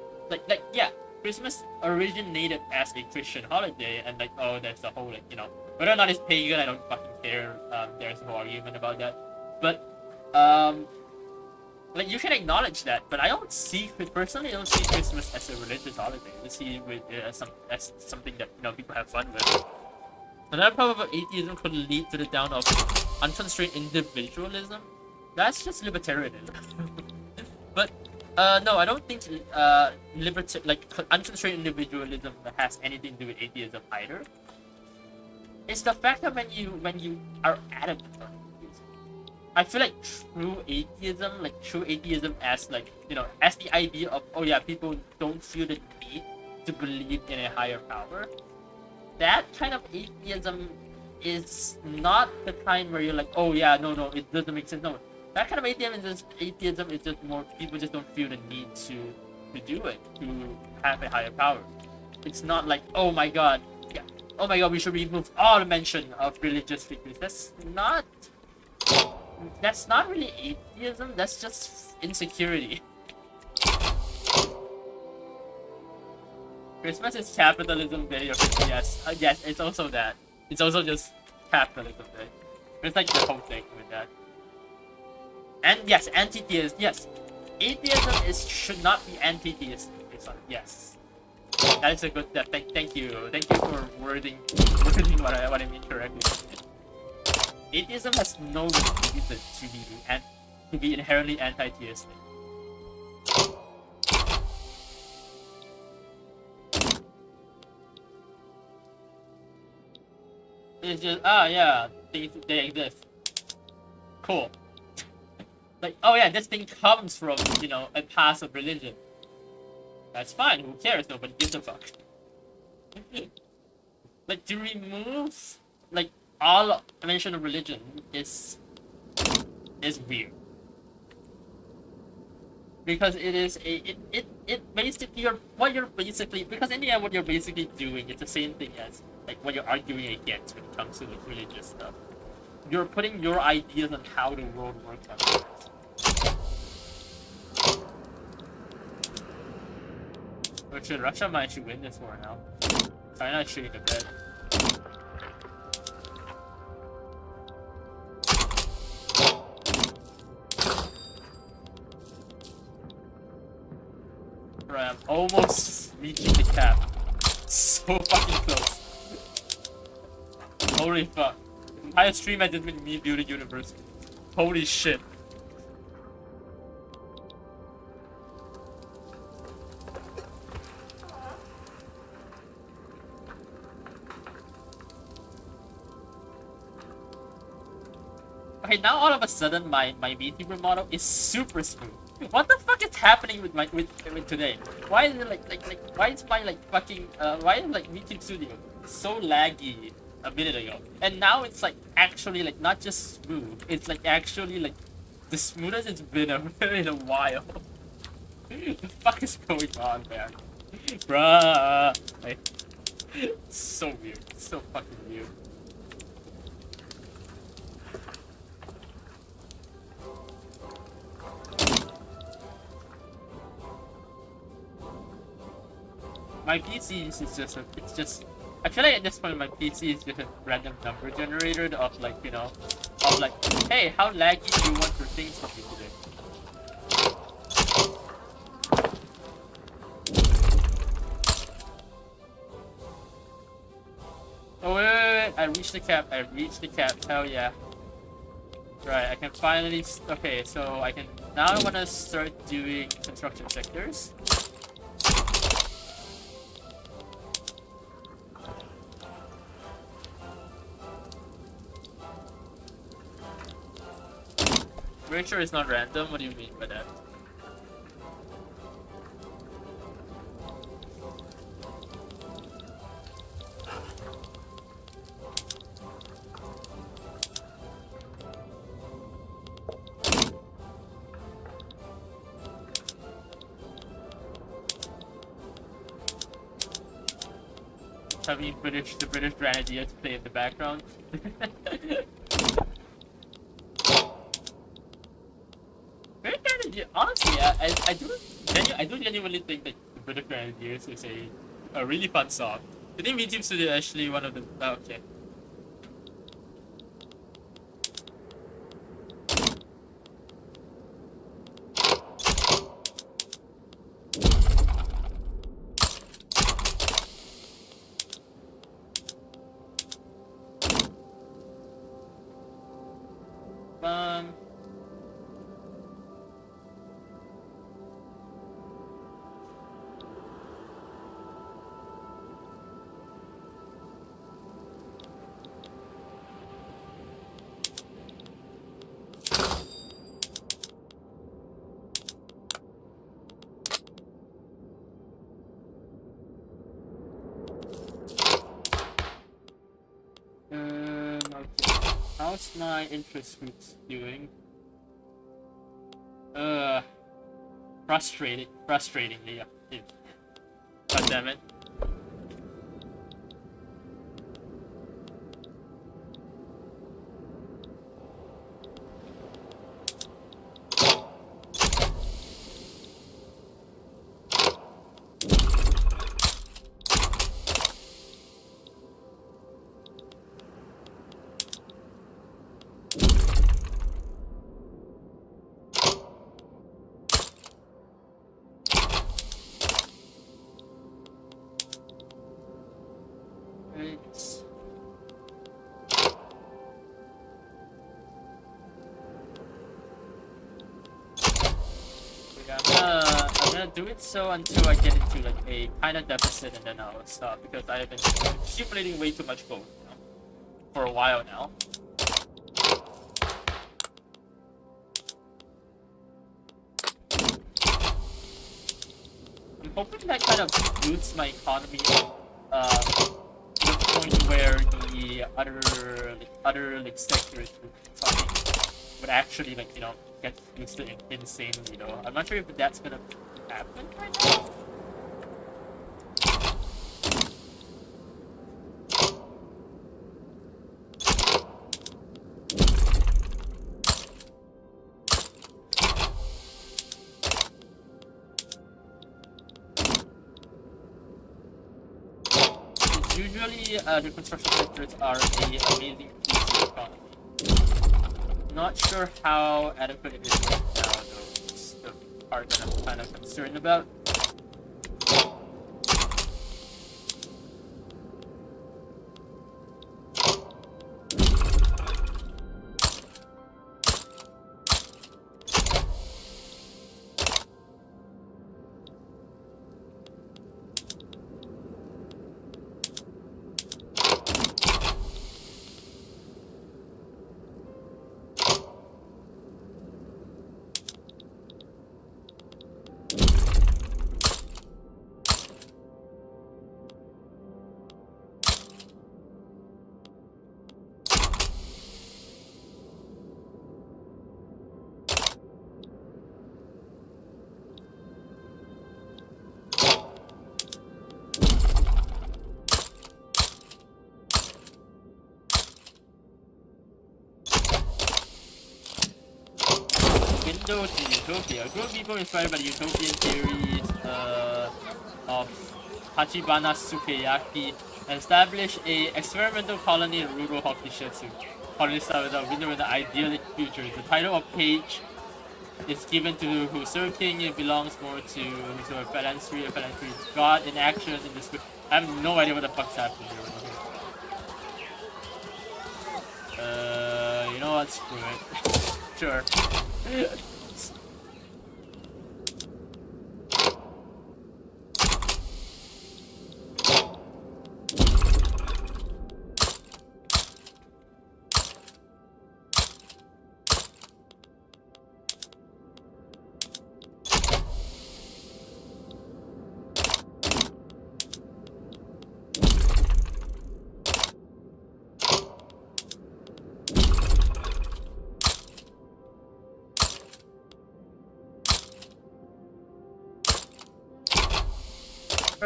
yeah, Christmas originated as a Christian holiday, and like, oh, that's the whole, like, you know, whether or not it's pagan, I don't fucking care. There's no argument about that. But like, you can acknowledge that, but I don't see Christmas as a religious holiday. I see it as something that, you know, people have fun with. Another problem of atheism could lead to the down of unconstrained individualism. That's just libertarianism. But no, I don't think unconstrained individualism has anything to do with atheism either. It's the fact that when you are adamant on atheism, I feel like true atheism as, like, you know, as the idea of, oh yeah, people don't feel the need to believe in a higher power. That kind of atheism is not the kind where you're like, oh yeah, no, it doesn't make sense. No, that kind of atheism is just more people just don't feel the need to to do it, to have a higher power. It's not like, oh my god, yeah, oh my god, we should remove all mention of religious figures. That's not really atheism, that's just insecurity. Christmas is capitalism day, or yes, yes, it's also that. It's also just capitalism day. It's like the whole thing with that. And yes, anti-theism, yes. Atheism should not be anti-theistic. Yes. That is a good step. Thank you. Thank you for wording what I mean correctly. Atheism has no reason to be inherently anti-theistic. It's just yeah, they exist. Cool. Like, oh yeah, this thing comes from, you know, a past of religion. That's fine, who cares? Nobody gives a fuck. Like, to remove, like, all mention of religion is weird. Because it is it basically, because in the end what you're basically doing is the same thing as, like, what you're arguing against when it comes to, like, religious stuff. You're putting your ideas on how the world works on Earth. But should Russia might actually win this war now. China is shooting the bed. Right, I'm almost reaching the cap. So fucking close. Holy fuck. The entire stream has just been me building university. Holy shit. Okay, now all of a sudden my Vtuber model is super smooth. What the fuck is happening with today? Why is it why is my fucking why is VTube Studio so laggy a minute ago? And now it's actually not just smooth, it's actually the smoothest it's been in a while. What the fuck is going on, man? Bruh. It's so weird. It's so fucking weird. My PC is just I feel like at this point my PC is just a random number generator of hey, how laggy do you want your things to be today? Oh wait, I reached the cap, hell yeah. Right, I can finally, okay, so I can, now I want to start doing construction sectors. Make sure it's not random. What do you mean by that? Having the British Grenadiers play in the background. Honestly, I do genuinely think that the British Grenadiers is a really fun song. I think Vtuber Studio is actually one of the. Oh, okay. How's my interest groups doing? frustratingly. God damn it. I'm gonna do it so until I get into like a kind of deficit, and then I'll stop because I have been accumulating way too much gold, you know, for a while now. I'm hoping that kind of boosts my economy to the point where the other sectors would actually, like, you know, get boosted insanely, though. I'm not sure if that's gonna happen right now. Usually, the construction sectors are an amazing boost to the economy. Not sure how adequate it is right now, though. It's the part that I'm kind of concerned about. Window to Utopia. A group of people inspired by the utopian theories of Tachibana Sukeyaki establish a experimental colony in rural Hokushisu. Colony started with a window with an idyllic future. The title of page is given to Husur King. It belongs more to Husur Phalanstery. Phalanstery is God in action in this. I have no idea what the fuck's happening here. You know what? Screw it. Sure.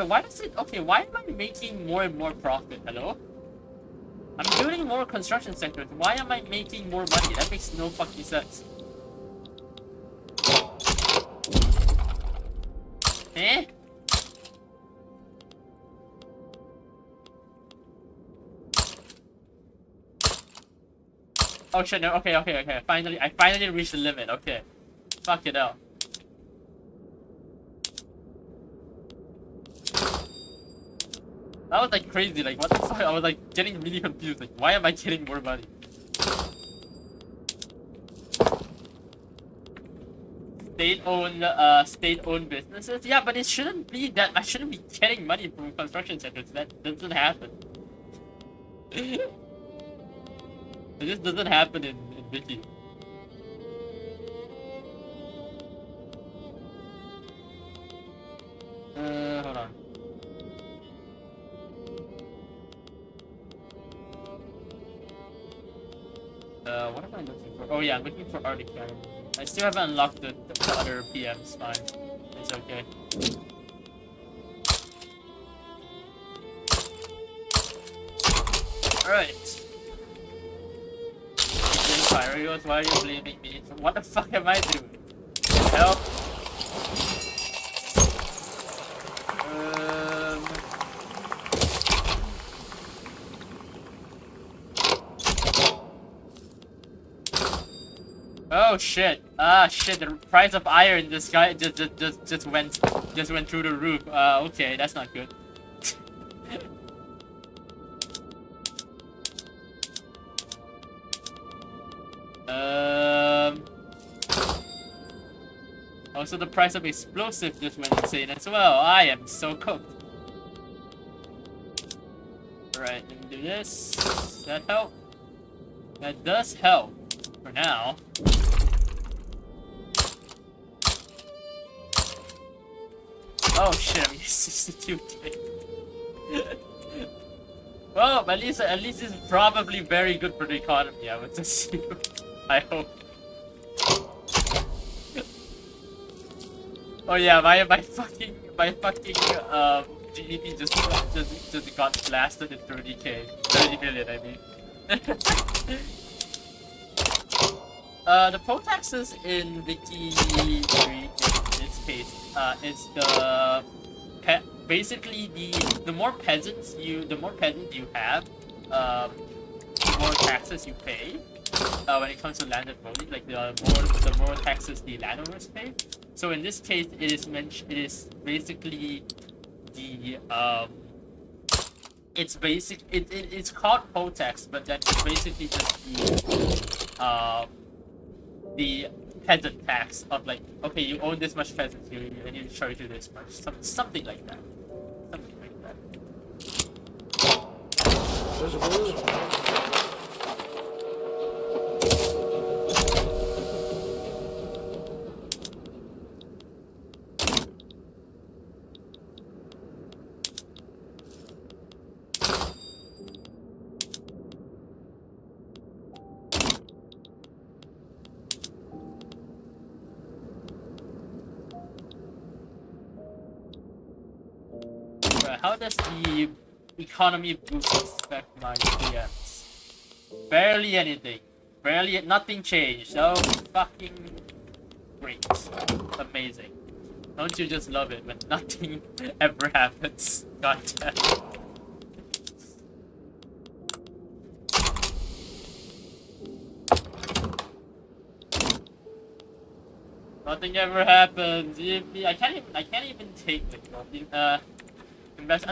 Why does it? Okay, why am I making more and more profit? Hello? I'm building more construction sectors. Why am I making more money? That makes no fucking sense. Eh? Oh shit, no, okay. I finally reached the limit, okay. Fuck it out. That was like crazy, like what the fuck? I was like getting really confused, like why am I getting more money? State-owned businesses? Yeah, but it shouldn't be that I shouldn't be getting money from construction sectors. That doesn't happen. It just doesn't happen in Vicky. Hold on. What am I looking for? Oh yeah, I'm looking for Art Academy. I still haven't unlocked the other PM spine. It's okay. Alright. Pyrios, why are you blaming me? What the fuck am I doing? Help! Oh shit! Ah shit! The price of iron just went through the roof. Okay, that's not good. Also, the price of explosive just went insane as well. I am so cooked. Alright, let me do this. Does that help? That does help. For now. Oh shit, I'm using 62k. Well, at least it's probably very good for the economy, I would assume. I hope. Oh yeah, my fucking GDP just got blasted in 30k. 30 million, I mean. The poll taxes in Vicky 3 in this case is the basically the more peasants you have, the more taxes you pay. When it comes to land and voting, like the more taxes the landowners pay. So in this case, it is basically the it's called poll tax, but that's basically just the peasant tax of like, okay, you own this much peasants, you need to charge you this much, something like that. Something like that. How does the economy boost affect my PMs? Barely anything. Nothing changed. Oh, fucking great. Amazing. Don't you just love it when nothing ever happens? God damn. Nothing ever happens. I can't even take it.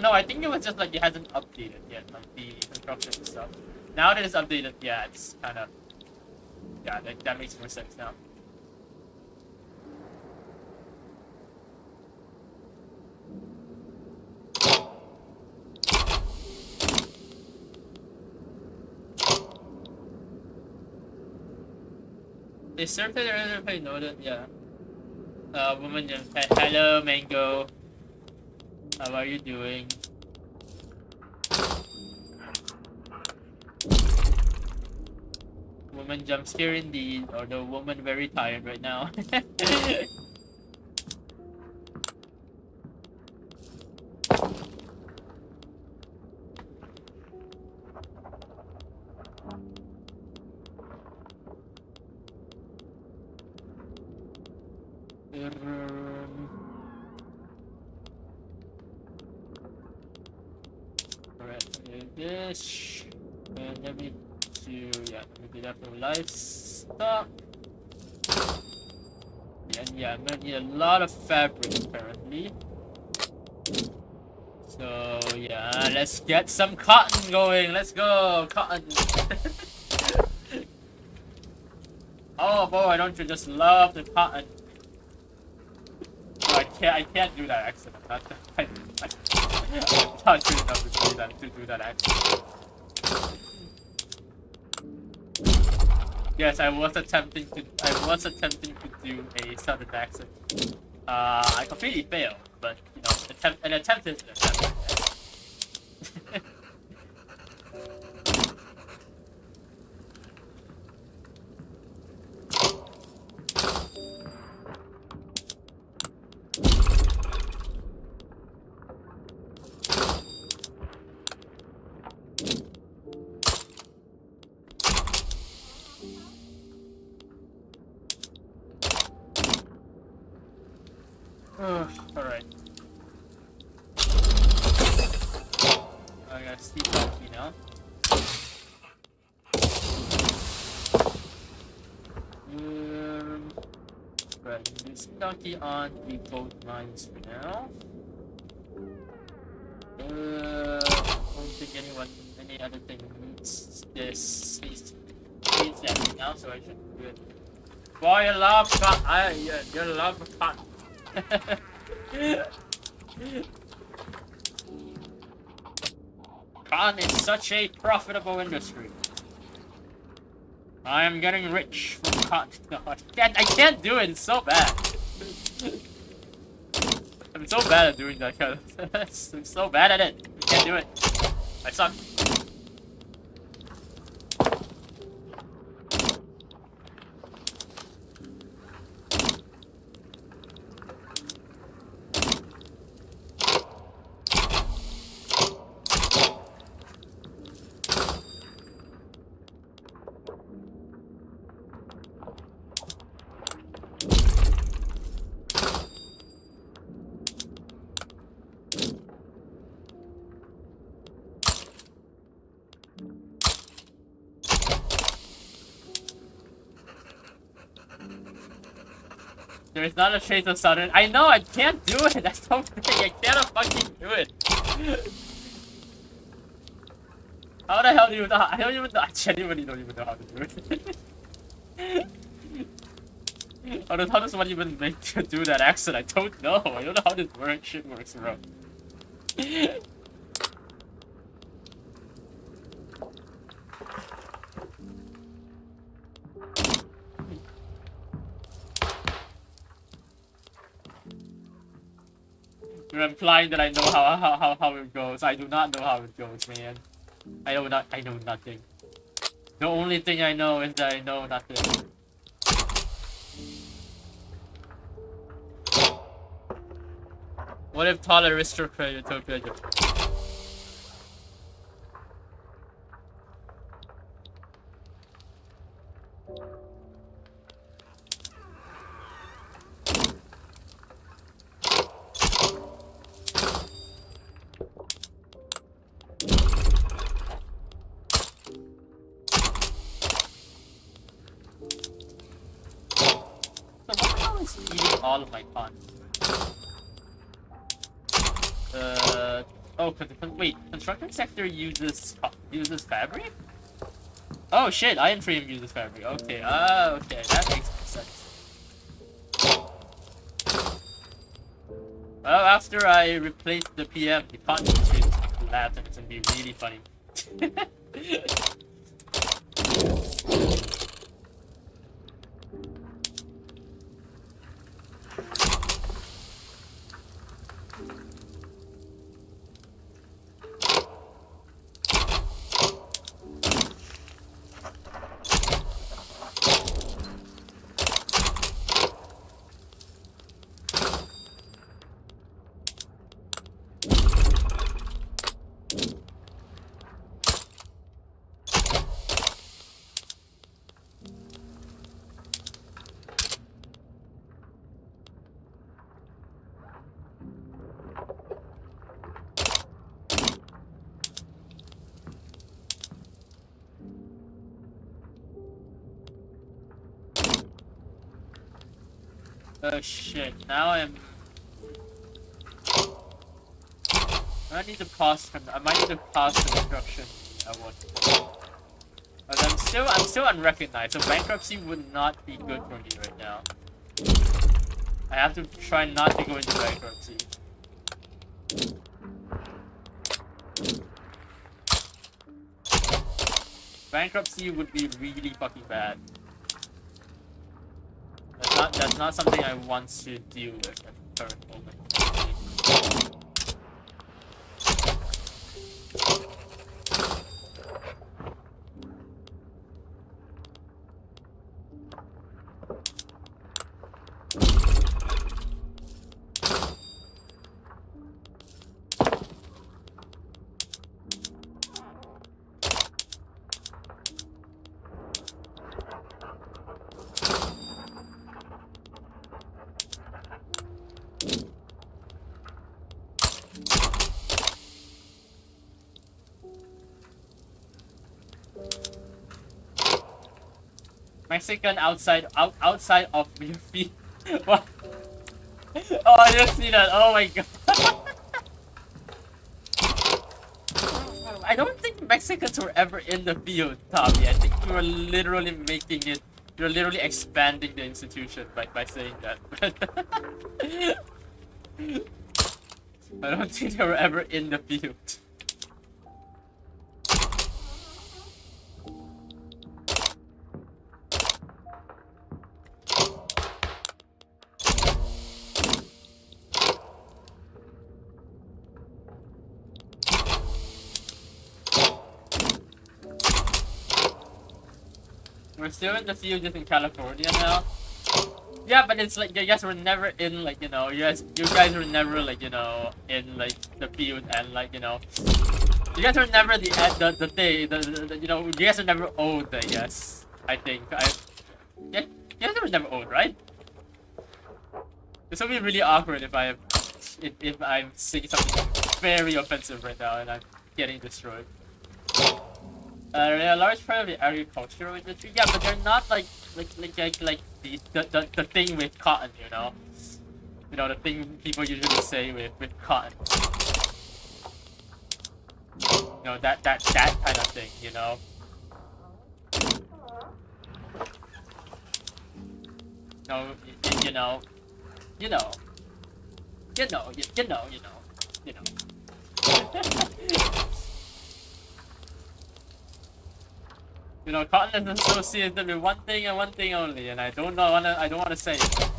No, I think it was just like it hasn't updated yet, like the construction stuff. Now that it's updated, yeah, it's kind of, yeah, that makes more sense now. They served it earlier if I noted, yeah. Woman just said, hello, Mango. How are you doing? Woman jump scare indeed, or the woman very tired right now. This, and let me do that for livestock. And yeah, I'm gonna need a lot of fabric apparently. So yeah, let's get some cotton going. Let's go, cotton. Oh boy, don't you just love the cotton? No, I can't do that accident. I'm not good enough to do that actually. Yes, I was attempting to do a southern accent. I completely failed, but you know, an attempt is an attempt. Alright. I gotta sleep donkey now. Right, sleep donkey on the both mines for now. Don't think any other thing needs this. Needs that right now, so I should do it. Boy, you love cotton. You love cotton. Cotton is such a profitable industry. I am getting rich from cotton. No, I can't do it. It's so bad. I'm so bad at doing that kind of. I'm so bad at it. I can't do it. I suck. There's not a trace of sudden. I know, I can't do it. That's so big. I can't fucking do it. How the hell do you know? I don't even know. I genuinely don't even know how to do it. How does one even make to do that accent? I don't know. I don't know how this shit works, bro. You're implying that I know how it goes. I do not know how it goes, man. I know nothing. The only thing I know is that I know nothing. What if tall aristocrat utopia? Eating all of my cotton. Oh, wait, construction sector uses fabric? Oh shit, iron frame uses fabric. Okay, okay, that makes sense. Well, after I replace the PM, the cotton industry is going to collapse and it's going to be really funny. Oh shit, now I might need to pause construction at one point. But I'm still unrecognized, so bankruptcy would not be good for me right now. I have to try not to go into bankruptcy. Bankruptcy would be really fucking bad. That's not something I want to deal with at the current moment. Mexican outside of your feet. What? Oh, I didn't see that. Oh my god. I don't think Mexicans were ever in the field, Tommy. I think you were literally making it. You're literally expanding the institution by saying that. I don't think they were ever in the field. We're still in the field just in California now. Yeah, but it's like you guys were never in like, you know, you guys were never like, you know, in like the field and like, you know, you guys were never the thing, you know, you guys were never old, I guess. I think yeah, you guys were never old, right? This will be really awkward if I'm saying something very offensive right now and I'm getting destroyed. A large part of the agricultural industry, yeah, but they're not like the thing with cotton, you know, the thing people usually say with cotton, you know, that kind of thing, you know. No, you know. You know, cotton is associated with one thing and one thing only, and I don't want to say it.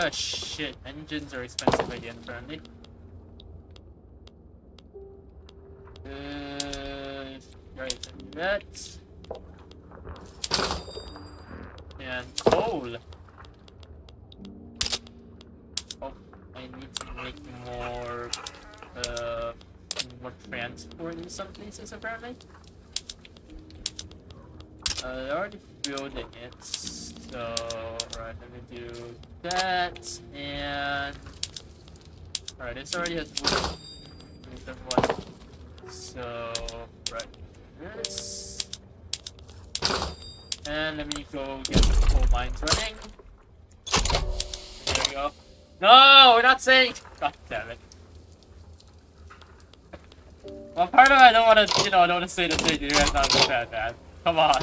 Oh shit, engines are expensive again apparently. Right, that. And coal. Oh, I need to make more transport in some places apparently. They're already building it, so right, let me do that, and alright, this already has wood. So right, this, and let me go get the coal mines running. There we go. No, we're not saying. God damn it. Well, part of it I don't want to, I don't want to say the thing you guys not understand, man. Come on.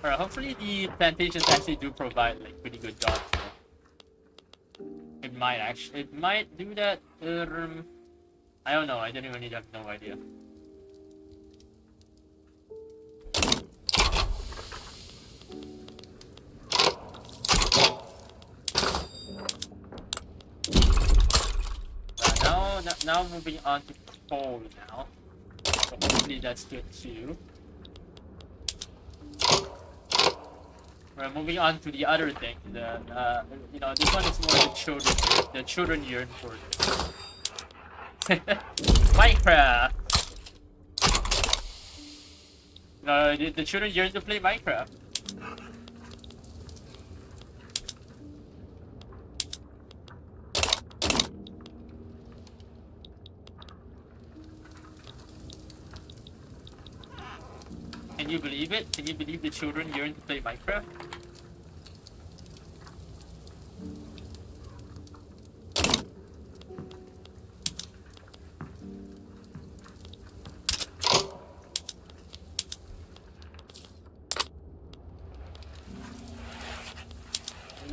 Alright, hopefully the plantations actually do provide like pretty good jobs. It might do that. I don't know. I genuinely have no idea. Now moving on to coal now. So hopefully that's good too. We're moving on to the other thing. This one is more the children yearn for this. Minecraft. No, the children yearn to play Minecraft. Can you believe it? Can you believe the children yearn to play Minecraft?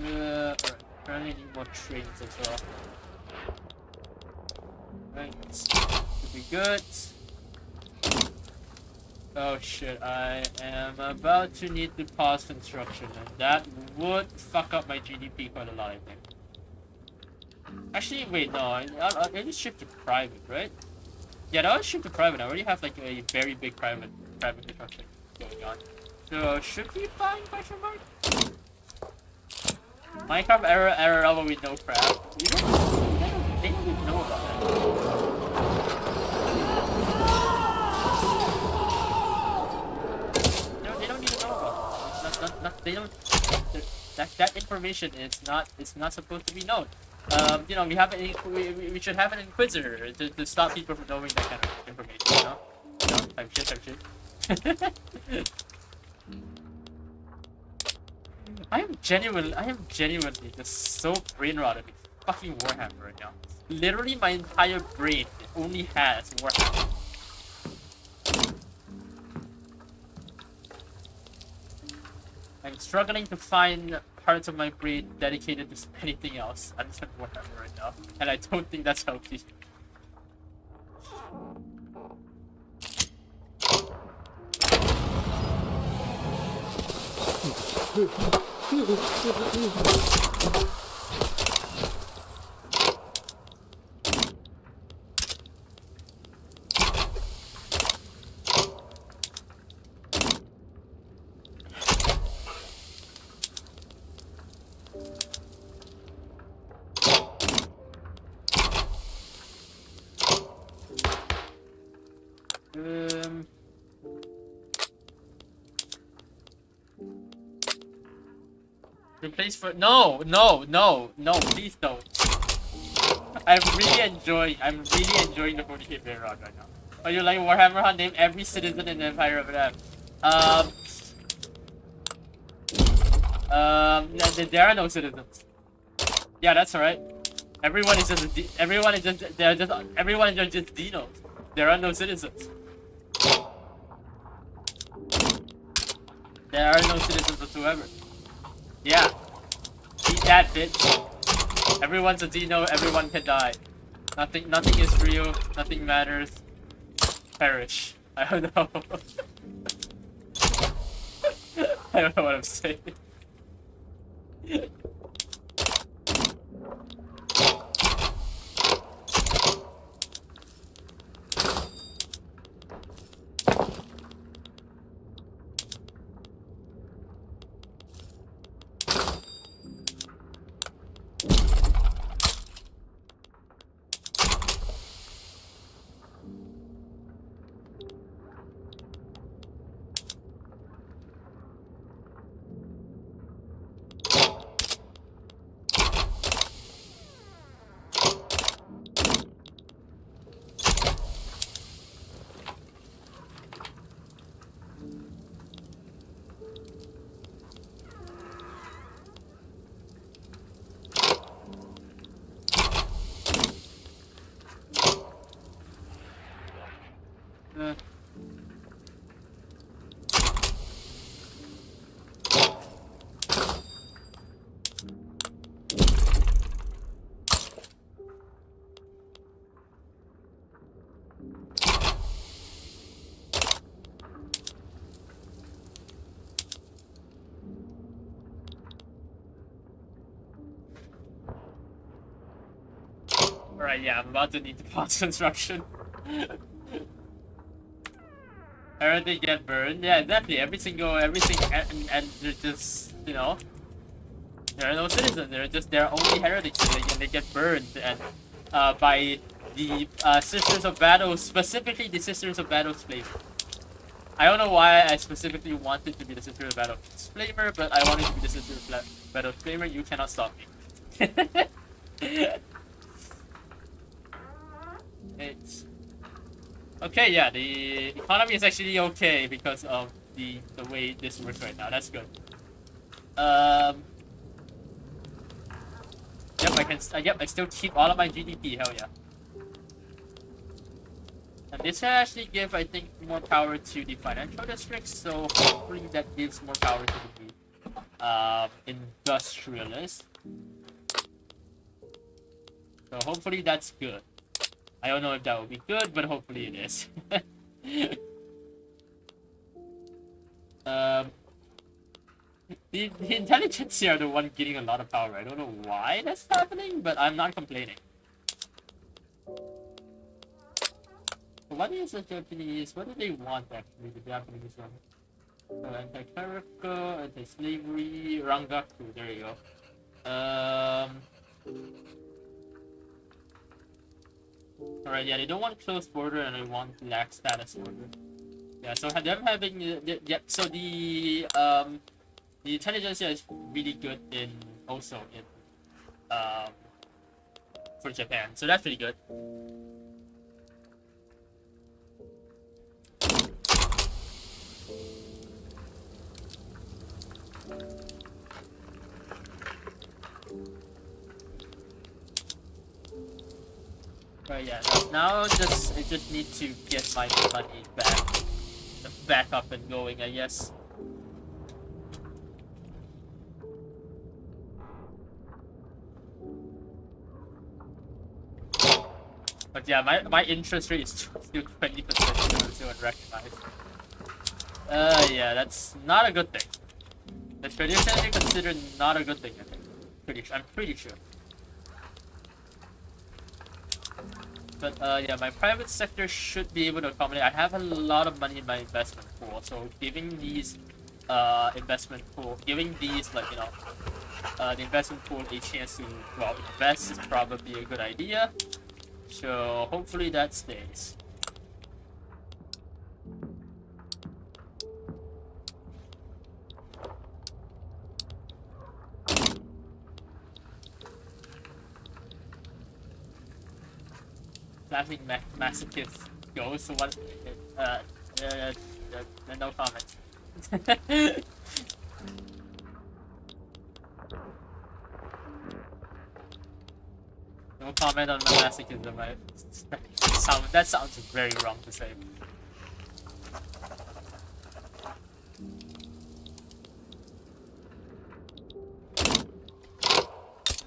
Alright, apparently need more trains as well. Right, should be good. Oh shit, I am about to need to pause construction, and that would fuck up my GDP quite a lot, I think. Actually, wait, no, I'll just shift to private, right? Yeah, I'll shift to private. I already have like a very big private construction going on. So, should we find question mark? Minecraft error level with no craft. They don't even know about that. No, they don't even know about that. They don't. That information is not supposed to be known. You know, we should have an inquisitor to stop people from knowing that kind of information. You know, type shit. I am genuinely just so brain rotted with fucking Warhammer right now. Literally, my entire brain only has Warhammer. I'm struggling to find parts of my brain dedicated to anything else other than Warhammer right now, and I don't think that's healthy. Replace for no, please don't. I'm really enjoying the 40k bear rod right now. Oh, you like Warhammer Hunt? Name every citizen in the Empire of Adam. There are no citizens. Yeah, that's alright. Everyone is just dinos. There are no citizens. There are no citizens whatsoever. Yeah. Eat that, bitch. Everyone's a dino, everyone can die. Nothing is real, nothing matters. Perish. I don't know. I don't know what I'm saying. Alright, yeah, I'm about to need to pause construction. Everything get burned? Yeah, exactly. Everything, and they're just, you know, there are no citizens. They're only heretics, and they get burned, and by the Sisters of Battle, specifically the Sisters of Battle's flavor. I don't know why I specifically wanted to be the Sister of Battle's flamer, but I wanted to be the Sister of Battle's flamer. You cannot stop me. It's okay. Yeah, the economy is actually okay because of the way this works right now. That's good. Yep, I still keep all of my GDP. Hell yeah. And this can actually give, I think, more power to the financial districts. So hopefully that gives more power to the industrialists. So hopefully that's good. I don't know if that will be good, but hopefully it is. the intelligence here are the one getting a lot of power. I don't know why that's happening, but I'm not complaining. What is the Japanese? What do they want actually? The Japanese one. Anti-clerical, anti-slavery, rangaku. There you go. Alright, yeah, they don't want close border and they want lax status order. Yeah, so them having so the intelligence is really good in also in for Japan. So that's really good. Right, yeah. Now I just need to get my money back up and going, I guess. But yeah, my interest rate is still 20%, still unrecognized. Yeah, that's not a good thing. That's traditionally considered not a good thing, I think. I'm pretty sure. But yeah, my private sector should be able to accommodate. I have a lot of money in my investment pool, so giving these the investment pool a chance to invest is probably a good idea. So hopefully that stays. Laughing masochist goes. So what? No comment. No comment on my masochism. That sounds very wrong to say.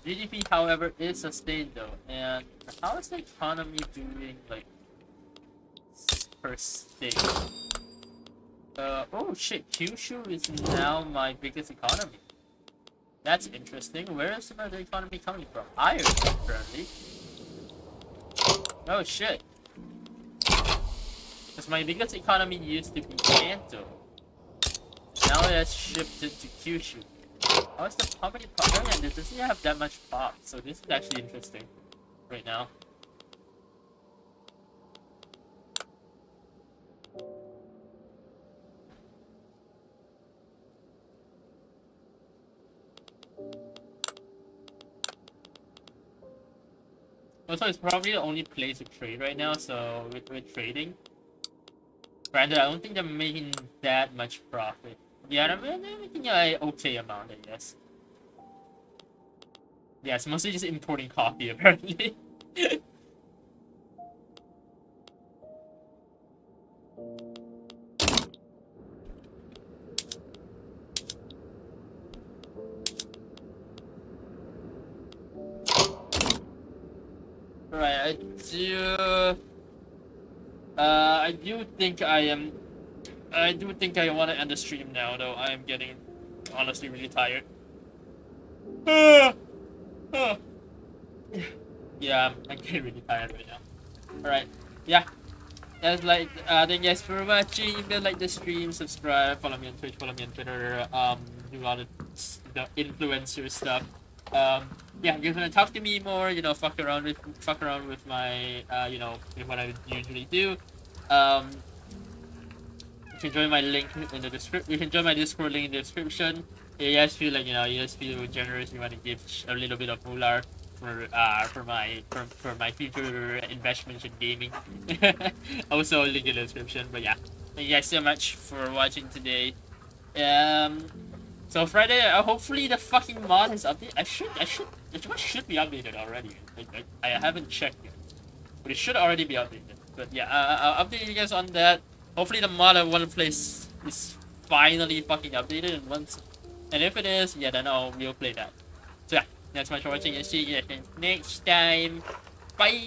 GDP, however, is sustained though, and how is the economy doing, like, per state? Oh shit, Kyushu is now my biggest economy. That's interesting. Where is the economy coming from? Ireland, currently. Oh shit. Because my biggest economy used to be Kanto. Now it has shifted to Kyushu. How many pop? Oh yeah, it doesn't have that much pop, so this is actually interesting right now. Also, it's probably the only place to trade right now, so with trading. Granted, I don't think they're making that much profit. Yeah, they're making an okay amount, I guess. Yeah, it's mostly just importing coffee, apparently. Right, I do think I want to end the stream now, though. I am getting, honestly, really tired. Yeah, I'm getting really tired right now. Alright, yeah. That's like, thank you guys for watching. If you like the stream, subscribe, follow me on Twitch, follow me on Twitter, do a lot of the influencer stuff. Yeah, you're gonna talk to me more, you know, fuck around with my, you know, what I usually do. You can join my link in the description. You can join my Discord link in the description. If you guys feel like, you know, you guys feel generous, you want to give a little bit of moolah for my future investments in gaming. Also link in the description. But yeah, thank you guys so much for watching today. So Friday, hopefully the fucking mod is updated. It should be updated already. I haven't checked yet, but it should already be updated. But yeah, I'll update you guys on that. Hopefully the mod I want to play is finally fucking updated, and if it is, yeah, then we'll play that. So yeah, thanks so much for watching and see you guys next time. Bye.